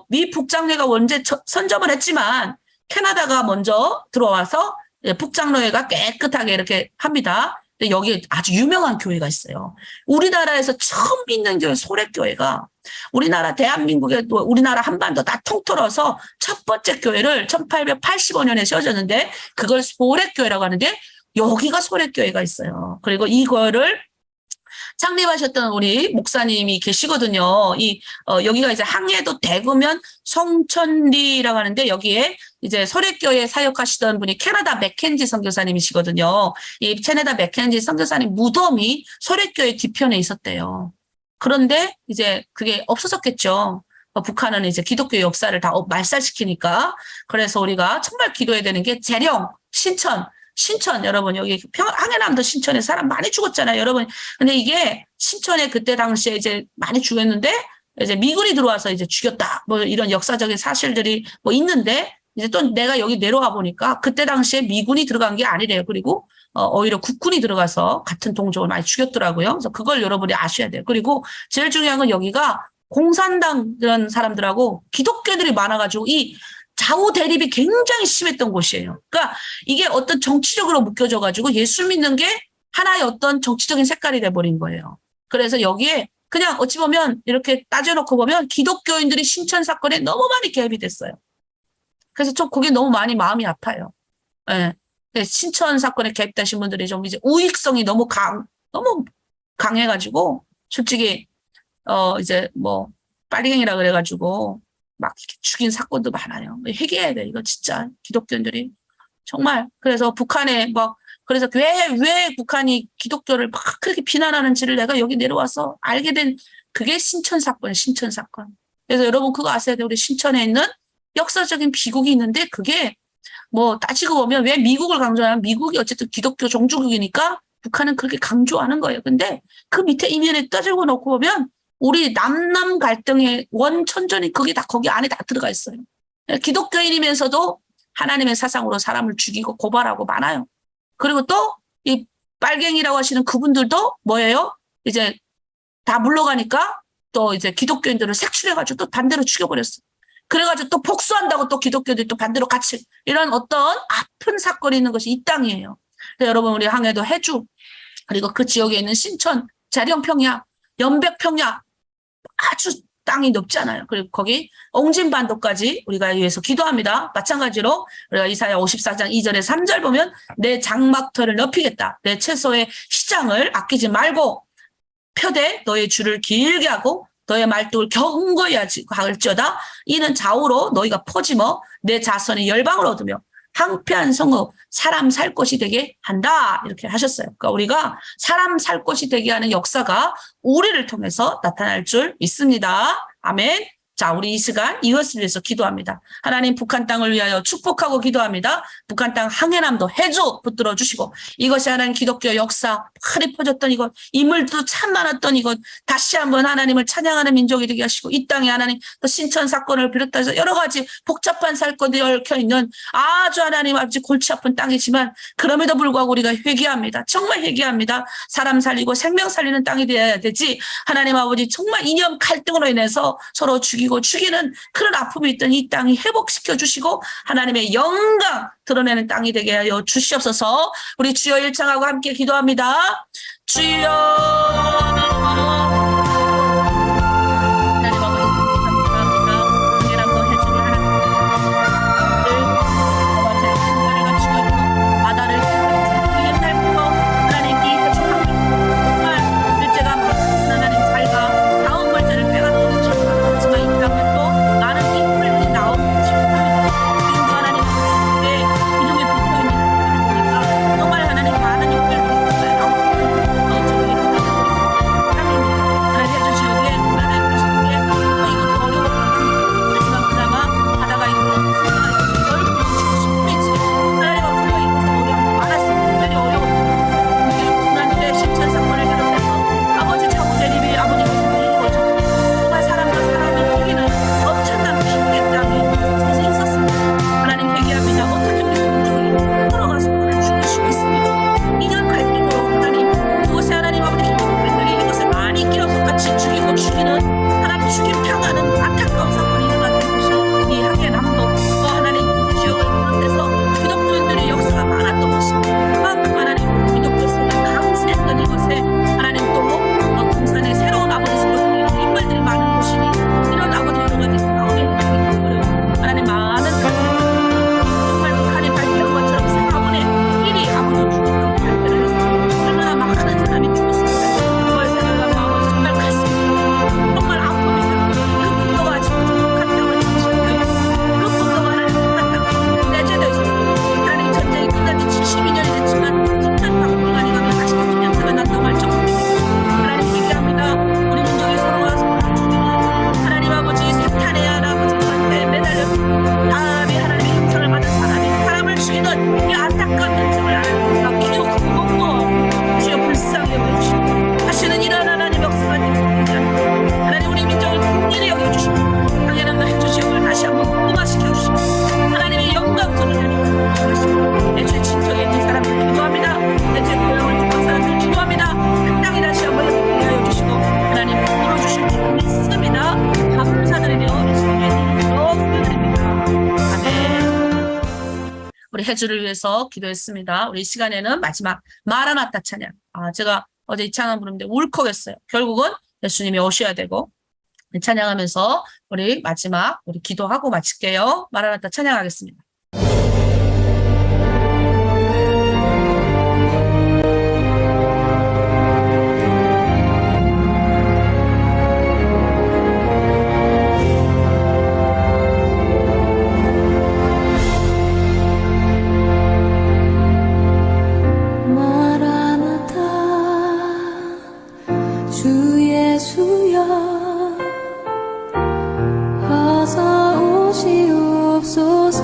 미북장로가 언제 선점을 했지만 캐나다가 먼저 들어와서 북장로회가 깨끗하게 이렇게 합니다. 근데 여기 아주 유명한 교회가 있어요. 우리나라에서 처음 있는 교회 소래교회가 우리나라 대한민국에 또 우리나라 한반도 다 통틀어서 첫 번째 교회를 1885년에 세워졌는데 그걸 소래교회라고 하는데 여기가 소래교회가 있어요. 그리고 이거를 창립하셨던 우리 목사님이 계시거든요. 여기가 이제 항해도 대구면 성천리라고 하는데 여기에 이제 소래교회 사역하시던 분이 캐나다 맥켄지 선교사님이시거든요. 이 캐나다 맥켄지 선교사님 무덤이 소래교회 뒤편에 있었대요. 그런데 이제 그게 없어졌겠죠. 북한은 이제 기독교 역사를 다 말살시키니까. 그래서 우리가 정말 기도해야 되는 게 재령, 신천 여러분 여기 항해남도 신천에 사람 많이 죽었잖아요 여러분. 근데 이게 신천에 그때 당시에 이제 많이 죽였는데 이제 미군이 들어와서 이제 죽였다 뭐 이런 역사적인 사실들이 뭐 있는데 이제 또 내가 여기 내려와 보니까 그때 당시에 미군이 들어간 게 아니래요. 그리고 오히려 국군이 들어가서 같은 동족을 많이 죽였더라고요. 그래서 그걸 여러분이 아셔야 돼요. 그리고 제일 중요한 건 여기가 공산당 이런 사람들하고 기독교들이 많아가지고 이 좌우 대립이 굉장히 심했던 곳이에요. 그러니까 이게 어떤 정치적으로 묶여져가지고 예수 믿는 게 하나의 어떤 정치적인 색깔이 돼버린 거예요. 그래서 여기에 그냥 어찌 보면 이렇게 따져놓고 보면 기독교인들이 신천 사건에 너무 많이 개입이 됐어요. 그래서 좀 그게 너무 많이 마음이 아파요. 예. 신천 사건에 개입되신 분들이 좀 이제 우익성이 너무 강해가지고 솔직히 이제 뭐 빨갱이라 그래가지고 막 죽인 사건도 많아요. 회개해야 돼. 이거 진짜 기독교인들이 정말. 그래서 북한에 막 그래서 왜 북한이 기독교를 막 그렇게 비난하는지를 내가 여기 내려와서 알게 된 그게 신천 사건이에요. 신천 사건. 그래서 여러분 그거 아셔야 돼요. 우리 신천에 있는 역사적인 비극이 있는데 그게 뭐 따지고 보면 왜 미국을 강조하냐면 미국이 어쨌든 기독교 종주국이니까 북한은 그렇게 강조하는 거예요. 근데 그 밑에 이면에 따지고 놓고 보면 우리 남남 갈등의 원천전이 그게 다 거기 안에 다 들어가 있어요. 기독교인이면서도 하나님의 사상으로 사람을 죽이고 고발하고 많아요. 그리고 또 이 빨갱이라고 하시는 그분들도 뭐예요? 이제 다 물러가니까 또 이제 기독교인들을 색출해가지고 또 반대로 죽여버렸어요. 그래가지고 또 복수한다고 또 기독교들이 또 반대로 같이 이런 어떤 아픈 사건이 있는 것이 이 땅이에요. 여러분 우리 항해도 해주 그리고 그 지역에 있는 신천, 자령평야, 연백평야 아주 땅이 높잖아요. 그리고 거기 옹진반도까지 우리가 위해서 기도합니다. 마찬가지로 우리가 이사야 54장 2절에 3절 보면 내 장막터를 넓히겠다. 내 채소의 시장을 아끼지 말고 펴되 너의 줄을 길게 하고 너의 말뚝을 견고히 할지어다. 이는 좌우로 너희가 퍼지며 내 자손이 열방을 얻으며 황폐한 성읍 사람 살 곳이 되게 한다. 이렇게 하셨어요. 그러니까 우리가 사람 살 곳이 되게 하는 역사가 우리를 통해서 나타날 줄 믿습니다. 아멘. 자, 우리 이 시간 이것을 위해서 기도합니다. 하나님 북한 땅을 위하여 축복하고 기도합니다. 북한 땅 항해남도 해주 붙들어 주시고 이것이 하나님 기독교 역사 활이 퍼졌던 이것 인물도 참 많았던 이것 다시 한번 하나님을 찬양하는 민족이 되게 하시고 이 땅에 하나님 또 신천 사건을 비롯해서 여러 가지 복잡한 사건들이 얽혀있는 아주 하나님 아버지 골치 아픈 땅이지만 그럼에도 불구하고 우리가 회개합니다. 정말 회개합니다. 사람 살리고 생명 살리는 땅이 되어야 되지 하나님 아버지 정말 이념 갈등으로 인해서 서로 죽이는 그런 아픔이 있던 이 땅이 회복시켜 주시고 하나님의 영광 드러내는 땅이 되게 하여 주시옵소서. 우리 주여 일창하고 함께 기도합니다. 주여 하나님 아버지 감사합니다. 이랑도 해주를 하나님 늘 바다를 그 옛날부터 하나님이 정말 일제가 하나님 살과 다음 벌자를 빼앗고 하지만 이 땅은 또 많은 인물들이 나오고 싶습니다. 지금도 하나님 내 이름에 붙어있는 분들을 보니까 정말 하나님 많은 인물들이 나오고 우리 해주를 위해서 기도했습니다. 우리 이 시간에는 마지막 마라나타 찬양. 제가 어제 이 찬양 부르는데 울컥했어요. 결국은 예수님이 오셔야 되고 찬양하면서 우리 마지막 우리 기도하고 마칠게요. 마라나타 찬양하겠습니다. 마라나타 주 예수여 어서 오시옵소서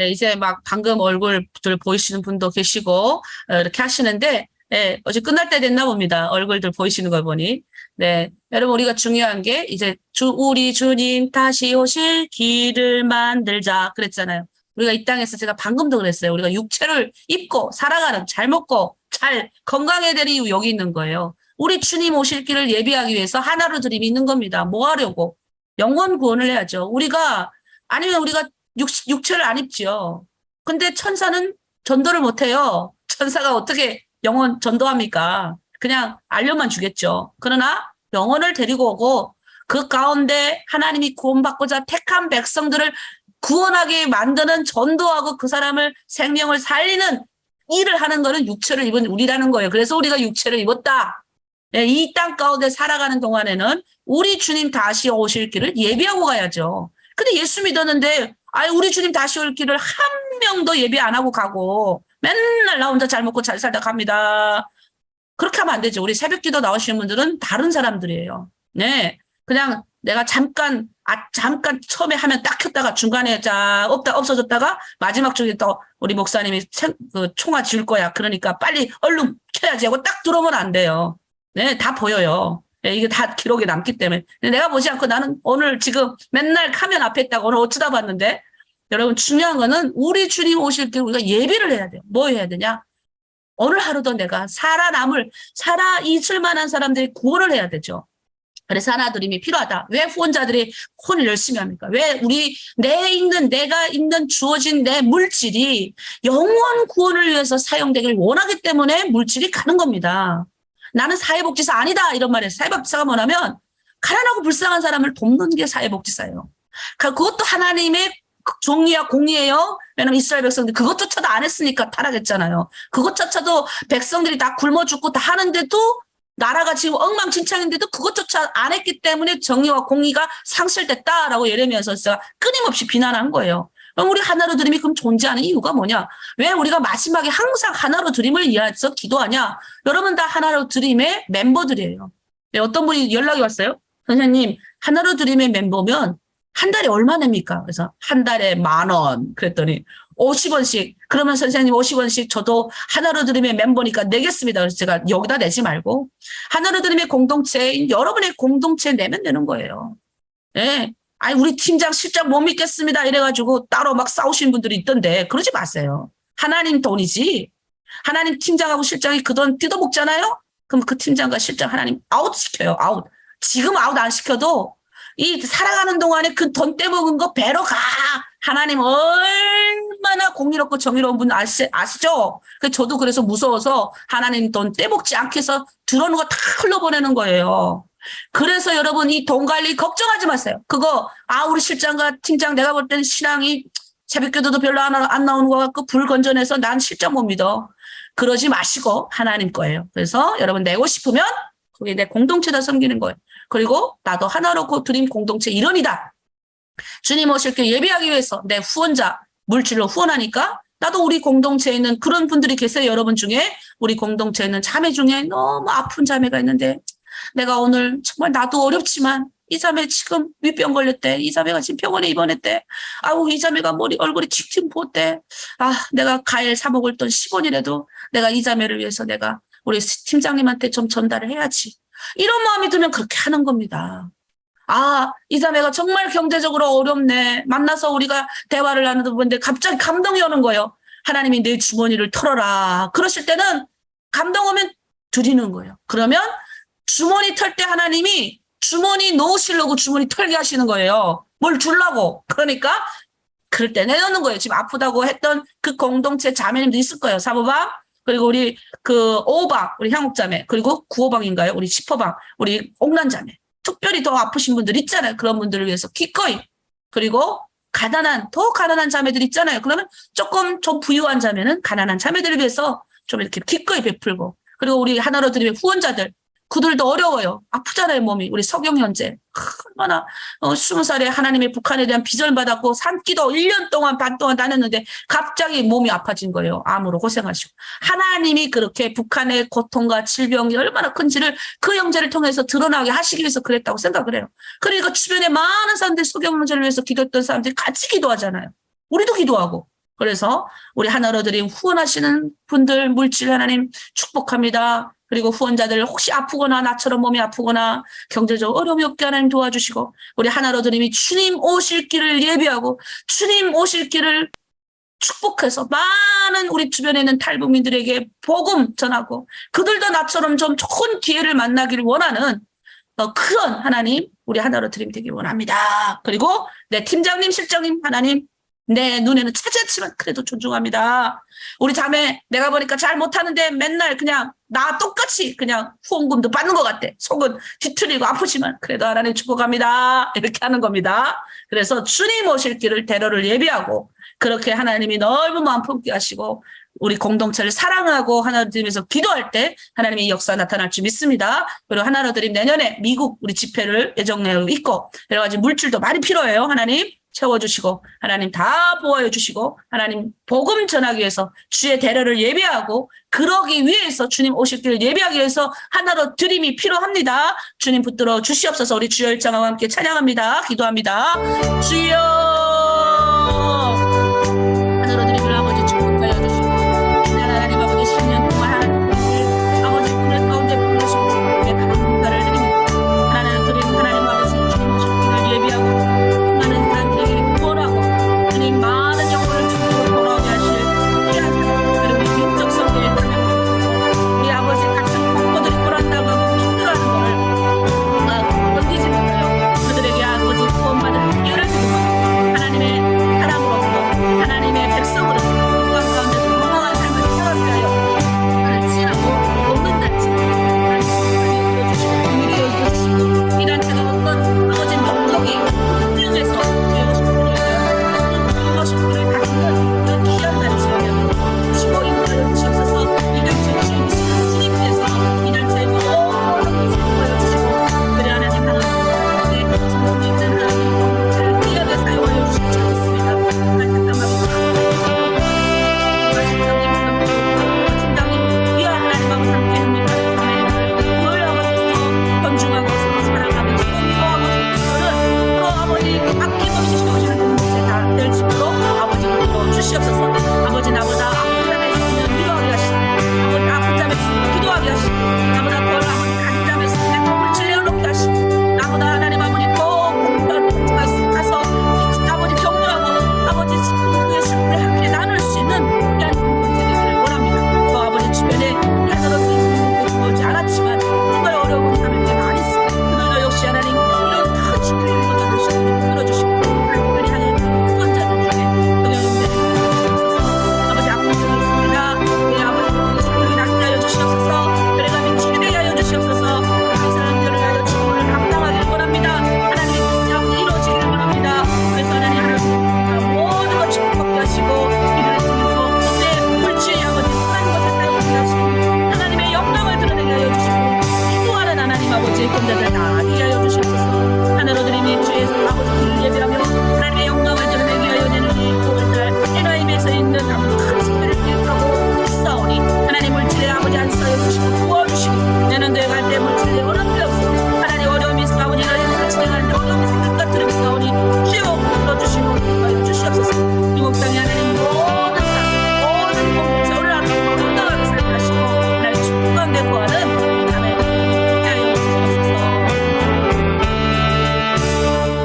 예, 이제 막 방금 얼굴들 보이시는 분도 계시고, 이렇게 하시는데, 예, 어제 끝날 때 됐나 봅니다. 얼굴들 보이시는 걸 보니. 네. 여러분, 우리가 중요한 게, 이제 우리 주님 다시 오실 길을 만들자. 그랬잖아요. 우리가 이 땅에서 제가 방금도 그랬어요. 우리가 육체를 입고 살아가는, 잘 먹고, 잘 건강해야 될 이유 여기 있는 거예요. 우리 주님 오실 길을 예비하기 위해서 하나로 드림이 있는 겁니다. 뭐 하려고? 영혼 구원을 해야죠. 아니면 우리가 육체를 안 입지요. 근데 천사는 전도를 못 해요. 천사가 어떻게 영혼 전도합니까? 그냥 알려만 주겠죠. 그러나 영혼을 데리고 오고 그 가운데 하나님이 구원받고자 택한 백성들을 구원하게 만드는 전도하고 그 사람을 생명을 살리는 일을 하는 거는 육체를 입은 우리라는 거예요. 그래서 우리가 육체를 입었다. 네, 이 땅 가운데 살아가는 동안에는 우리 주님 다시 오실 길을 예비하고 가야죠. 근데 예수 믿었는데 우리 주님 다시 올 길을 한 명도 예비 안 하고 가고 맨날 나 혼자 잘 먹고 잘 살다 갑니다. 그렇게 하면 안 되죠. 우리 새벽기도 나오시는 분들은 다른 사람들이에요. 네, 그냥 내가 잠깐 처음에 하면 딱 켰다가 중간에 없어졌다가 마지막 쪽에 또 우리 목사님이 총아 지을 거야. 그러니까 빨리 얼른 켜야지 하고 딱 들어오면 안 돼요. 네, 다 보여요. 네, 이게 다 기록에 남기 때문에. 근데 내가 보지 않고 나는 오늘 지금 맨날 카면 앞에 있다가 오늘 어쩌다 봤는데 여러분 중요한 거는 우리 주님 오실 때 우리가 예비를 해야 돼요. 뭐 해야 되냐? 오늘 하루도 내가 살아 있을 만한 사람들이 구원을 해야 되죠. 그래서 하나 드림이 필요하다. 왜 후원자들이 혼을 열심히 합니까? 왜 내가 있는 주어진 내 물질이 영원 구원을 위해서 사용되길 원하기 때문에 물질이 가는 겁니다. 나는 사회복지사 아니다 이런 말이에요. 사회복지사가 뭐냐면 가난하고 불쌍한 사람을 돕는 게 사회복지사예요. 그것도 하나님의 종이야 공이에요. 왜냐면 이스라엘 백성들 그것조차도 안 했으니까 타락했잖아요. 그것조차도 백성들이 다 굶어 죽고 다 하는데도 나라가 지금 엉망진창인데도 그것조차 안 했기 때문에 정의와 공의가 상실됐다라고 예레미야서 끊임없이 비난한 거예요. 그럼 우리 하나로 드림이 그럼 존재하는 이유가 뭐냐? 왜 우리가 마지막에 항상 하나로 드림을 위해서 기도하냐? 여러분 다 하나로 드림의 멤버들이에요. 네, 어떤 분이 연락이 왔어요. 선생님, 하나로 드림의 멤버면 한 달에 얼마 냅니까? 그래서 한 달에 10,000원. 그랬더니 50원씩. 그러면 선생님 50원씩 저도 하나로 드림의 멤버니까 내겠습니다. 그래서 제가 여기다 내지 말고 하나로 드림의 공동체인 여러분의 공동체에 내면 되는 거예요. 네. 우리 팀장 실장 못 믿겠습니다. 이래가지고 따로 막 싸우시는 분들이 있던데 그러지 마세요. 하나님 돈이지. 하나님 팀장하고 실장이 그 돈 뜯어먹잖아요. 그럼 그 팀장과 실장 하나님 아웃시켜요. 아웃. 지금 아웃 안 시켜도 이 살아가는 동안에 그 돈 떼먹은 거 배로 가. 하나님 얼마나 공의롭고 정의로운 분 아시죠? 저도 그래서 무서워서 하나님 돈 떼먹지 않게 해서 들어오는 거 다 흘러보내는 거예요. 그래서 여러분 이 돈 관리 걱정하지 마세요. 그거 우리 실장과 팀장 내가 볼 때는 신앙이 새벽기도도 별로 안 나오는 것 같고 불 건전해서 난 실장 못 믿어. 그러지 마시고 하나님 거예요. 그래서 여러분 내고 싶으면 그게 내 공동체다 섬기는 거예요. 그리고 나도 하나로 드림 공동체 일원이다. 주님 오실 때 예비하기 위해서 내 후원자 물질로 후원하니까 나도 우리 공동체에 있는 그런 분들이 계세요. 여러분 중에 우리 공동체에 있는 자매 중에 너무 아픈 자매가 있는데 내가 오늘 정말 나도 어렵지만 이 자매 지금 위병 걸렸대. 이 자매가 지금 병원에 입원했대. 이 자매가 얼굴이 킥 부었대. 내가 과일 사 먹을 돈 10원이라도 내가 이 자매를 위해서 내가 우리 팀장님한테 좀 전달을 해야지. 이런 마음이 들면 그렇게 하는 겁니다. 이 자매가 정말 경제적으로 어렵네. 만나서 우리가 대화를 나누다 보는데 갑자기 감동이 오는 거예요. 하나님이 내 주머니를 털어라. 그러실 때는 감동 오면 드리는 거예요. 그러면 주머니 털 때 하나님이 주머니 놓으시려고 주머니 털게 하시는 거예요. 뭘 주려고. 그러니까 그럴 때 내놓는 거예요. 지금 아프다고 했던 그 공동체 자매님도 있을 거예요. 사모방 그리고 우리 그 5호방 우리 향옥자매 그리고 9호방인가요? 우리 10호방 우리 옥란자매 특별히 더 아프신 분들 있잖아요. 그런 분들을 위해서 기꺼이 그리고 더 가난한 자매들 있잖아요. 그러면 조금 좀 부유한 자매는 가난한 자매들을 위해서 좀 이렇게 기꺼이 베풀고 그리고 우리 하나로 드리면 후원자들 그들도 어려워요. 아프잖아요, 몸이. 우리 석영 현재. 얼마나 20살에 하나님의 북한에 대한 비전을 받았고 산기도 1년 동안 반 동안 다녔는데 갑자기 몸이 아파진 거예요. 암으로 고생하시고. 하나님이 그렇게 북한의 고통과 질병이 얼마나 큰지를 그 형제를 통해서 드러나게 하시기 위해서 그랬다고 생각을 해요. 그러니까 주변에 많은 사람들이 석영 형제를 위해서 기도했던 사람들이 같이 기도하잖아요. 우리도 기도하고. 그래서 우리 하나로드림 후원하시는 분들 물질 하나님 축복합니다. 그리고 후원자들 혹시 아프거나 나처럼 몸이 아프거나 경제적 어려움이 없게 하나님 도와주시고 우리 하나로드림이 주님 오실 길을 예비하고 주님 오실 길을 축복해서 많은 우리 주변에 있는 탈북민들에게 복음 전하고 그들도 나처럼 좀 좋은 기회를 만나기를 원하는 그런 하나님 우리 하나로드림 되길 원합니다. 그리고 내 팀장님 실장님 하나님 내 눈에는 차지했지만 그래도 존중합니다. 우리 자매 내가 보니까 잘 못하는데 맨날 그냥 나 똑같이 그냥 후원금도 받는 것 같아. 속은 뒤틀리고 아프지만 그래도 하나님 축복합니다. 이렇게 하는 겁니다. 그래서 주님 오실 길을 대로를 예비하고 그렇게 하나님이 넓은 마음 품게 하시고 우리 공동체를 사랑하고 하나님에서 기도할 때 하나님의 역사 나타날 줄 믿습니다. 그리고 하나로드림 내년에 미국 우리 집회를 예정내고 있고 여러 가지 물질도 많이 필요해요. 하나님 채워주시고 하나님 다 보호해 주시고 하나님 복음 전하기 위해서 주의 대로를 예비하고 그러기 위해서 주님 오실 길을 예비하기 위해서 하나로드림이 필요합니다. 주님 붙들어 주시옵소서. 우리 주여 일장하와 함께 찬양합니다. 기도합니다. 주여 하나로드림을 아버지 축복하여 주시고 하나님 아버지 10년 동안 하나님 아버지 꿈을 가운데 부르시고 감사를 드립니다. 하나로드림 하나님 아버지 주님 오실 길을 예비하고 많은 사람들에게 구원하고 하나님 많은 영혼을 주고 돌아오게 하실 귀한 사람 그리고 민족 성도의 우리 아버지 같은 부모들이 돌아온다고 힘들어하는 것을 견디지 못하여 그들에게 아버지 구원받을 기회를 주고 하나님의 사람으로서 하나님의 백성으로서 건강 가운데서 건강한 삶을 살아가게 하여 갈지라고 없는 단지 하나님 이루어주시고 긍휼히 여겨주시고 이 단체가 어떤 아버지 목적이 훌륭해서 주님을 갖는 그런 귀한 단체여야 주고 인도하여 주시옵소서. 이 단체 주님께서 이 단체의 모든 사용하여 주시고 그래 하나님 하나님 주님 있는 하나님 잘 귀하게 사용하여 주실 줄 믿습니다. 하나님 팀장님 귀한 하나님 아버지 함께 합니다. 놀라워서 존중하고 서로 사랑하며 존경하고 서로 아버지 아낌없이 세우시는 공동체 다 될 수 있도록 아버지 불러 주시옵소서. 아버지 나보다 아픈 자가 있으면 위로하게 하시고 아버지 아픈 자가 있으면 기도하게 하시고 나보다 더 아버지 가진 자가 있으면 몸을 질려놓게 하시고 나보다 하나님 아버지 더 가서 아버지 격려하고 아버지 그의 슬픔을 함께 나눌 수 있는 귀한 공동체 되기를 원합니다. 또 아버지 주변에 하나로 오지 않았지만 정말 어려운 사람들이 많이 있습니다. 그들도 역시 하나님 이런 큰 축복을 이루어주시고 특별히 하나님 후원자들 중에 아버지 아픈 분이 있습니다. 우리 아버지 생명이 낫게 하여 주시옵소서. 그래가 민주되게 하여 주시옵소서. 이 사람들을 하여 주님을 감당하길 원합니다. 하나님의 뜻이 이루어지기를 원합니다. 그래서 하나님 모든 것 축복받게 하시고 이들을 통해서 내 물질 아버지 선한 것에 사용하게 하시고 하나님의 영광을 드러내게 하여 주시고 기도하는 하나님 아버지의 권자들 다 되게 하여 주시옵소서. 하나로드림이 주에서 아버지 길을 예배하며 하나님의 영광을 드러내게 하여 되는 이 9월달 에라임에서 있는 아버지 큰 식별을 기획하고 싸우니 하나님 물질에 아버지 안 쌓여주시고 도와주시고 내년도에 갈 때 물질에 어려움이 없어 하나님 어려움이 있어 아버지 나의 진행할 때 어려움이 생길 것 같으면 싸우니 주여 불러주시고 도와주시옵소서. 이국 땅에 하나님 모든 사람 모든 공동체 오늘 하루 건강하게 살게 하시고 하나님 축복한 데 구하는 자매 하여 주옵소서.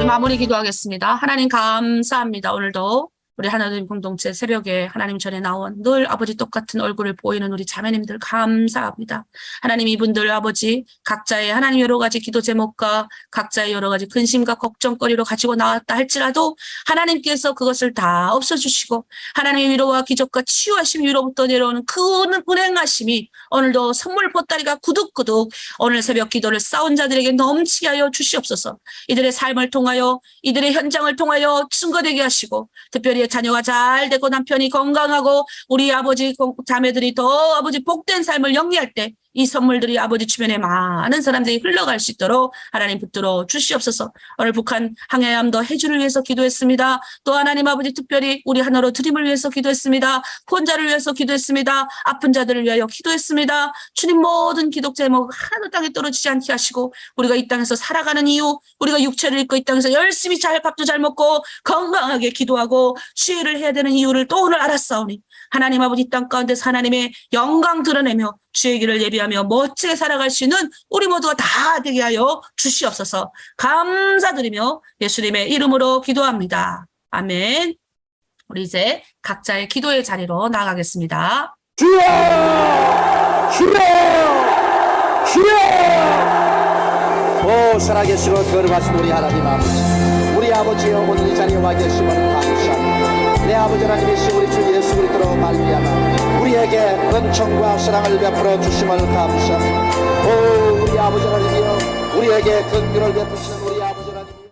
마무리 기도하겠습니다. 하나님 감사합니다. 오늘도 우리 하나님 공동체 새벽에 하나님 전에 나온 늘 아버지 똑같은 얼굴을 보이는 우리 자매님들 감사합니다. 하나님 이분들 아버지 각자의 하나님 여러 가지 기도 제목과 각자의 여러 가지 근심과 걱정거리로 가지고 나왔다 할지라도 하나님께서 그것을 다 없어주시고 하나님의 위로와 기적과 치유하심 위로부터 내려오는 그 은행하심이 오늘도 선물 보따리가 구둑구둑 오늘 새벽 기도를 쌓은 자들에게 넘치게 하여 주시옵소서. 이들의 삶을 통하여 이들의 현장을 통하여 증거되게 하시고 특별히 자녀가 잘 되고 남편이 건강하고 우리 아버지 자매들이 더 아버지 복된 삶을 영위할 때 이 선물들이 아버지 주변에 많은 사람들이 흘러갈 수 있도록 하나님 붙들어 주시옵소서. 오늘 북한 항해함도 해주를 위해서 기도했습니다. 또 하나님 아버지 특별히 우리 하나로 드림을 위해서 기도했습니다. 혼자를 위해서 기도했습니다. 아픈 자들을 위하여 기도했습니다. 주님 모든 기독 제목 하나도 땅에 떨어지지 않게 하시고 우리가 이 땅에서 살아가는 이유, 우리가 육체를 입고 이 땅에서 열심히 잘 밥도 잘 먹고 건강하게 기도하고 주의를 해야 되는 이유를 또 오늘 알았사오니 하나님 아버지 땅 가운데서 하나님의 영광 드러내며 주의 길을 예비하며 멋지게 살아갈 수 있는 우리 모두가 다 되게 하여 주시옵소서. 감사드리며 예수님의 이름으로 기도합니다. 아멘. 우리 이제 각자의 기도의 자리로 나가겠습니다. 주여! 주여! 주여! 오 살아계시고 거룩하신 우리 하나님 아버지, 우리 아버지여 오늘 이 자리에 와 계심을 감사합니다. 내 아버지 하나님이신 우리 주 예수 그리스도로 말미암아 우리에게 은총과 사랑을 베풀어 주심을 감사합니다. 오 우리 아버지 하나님이여 우리에게 긍휼을 베푸시는 우리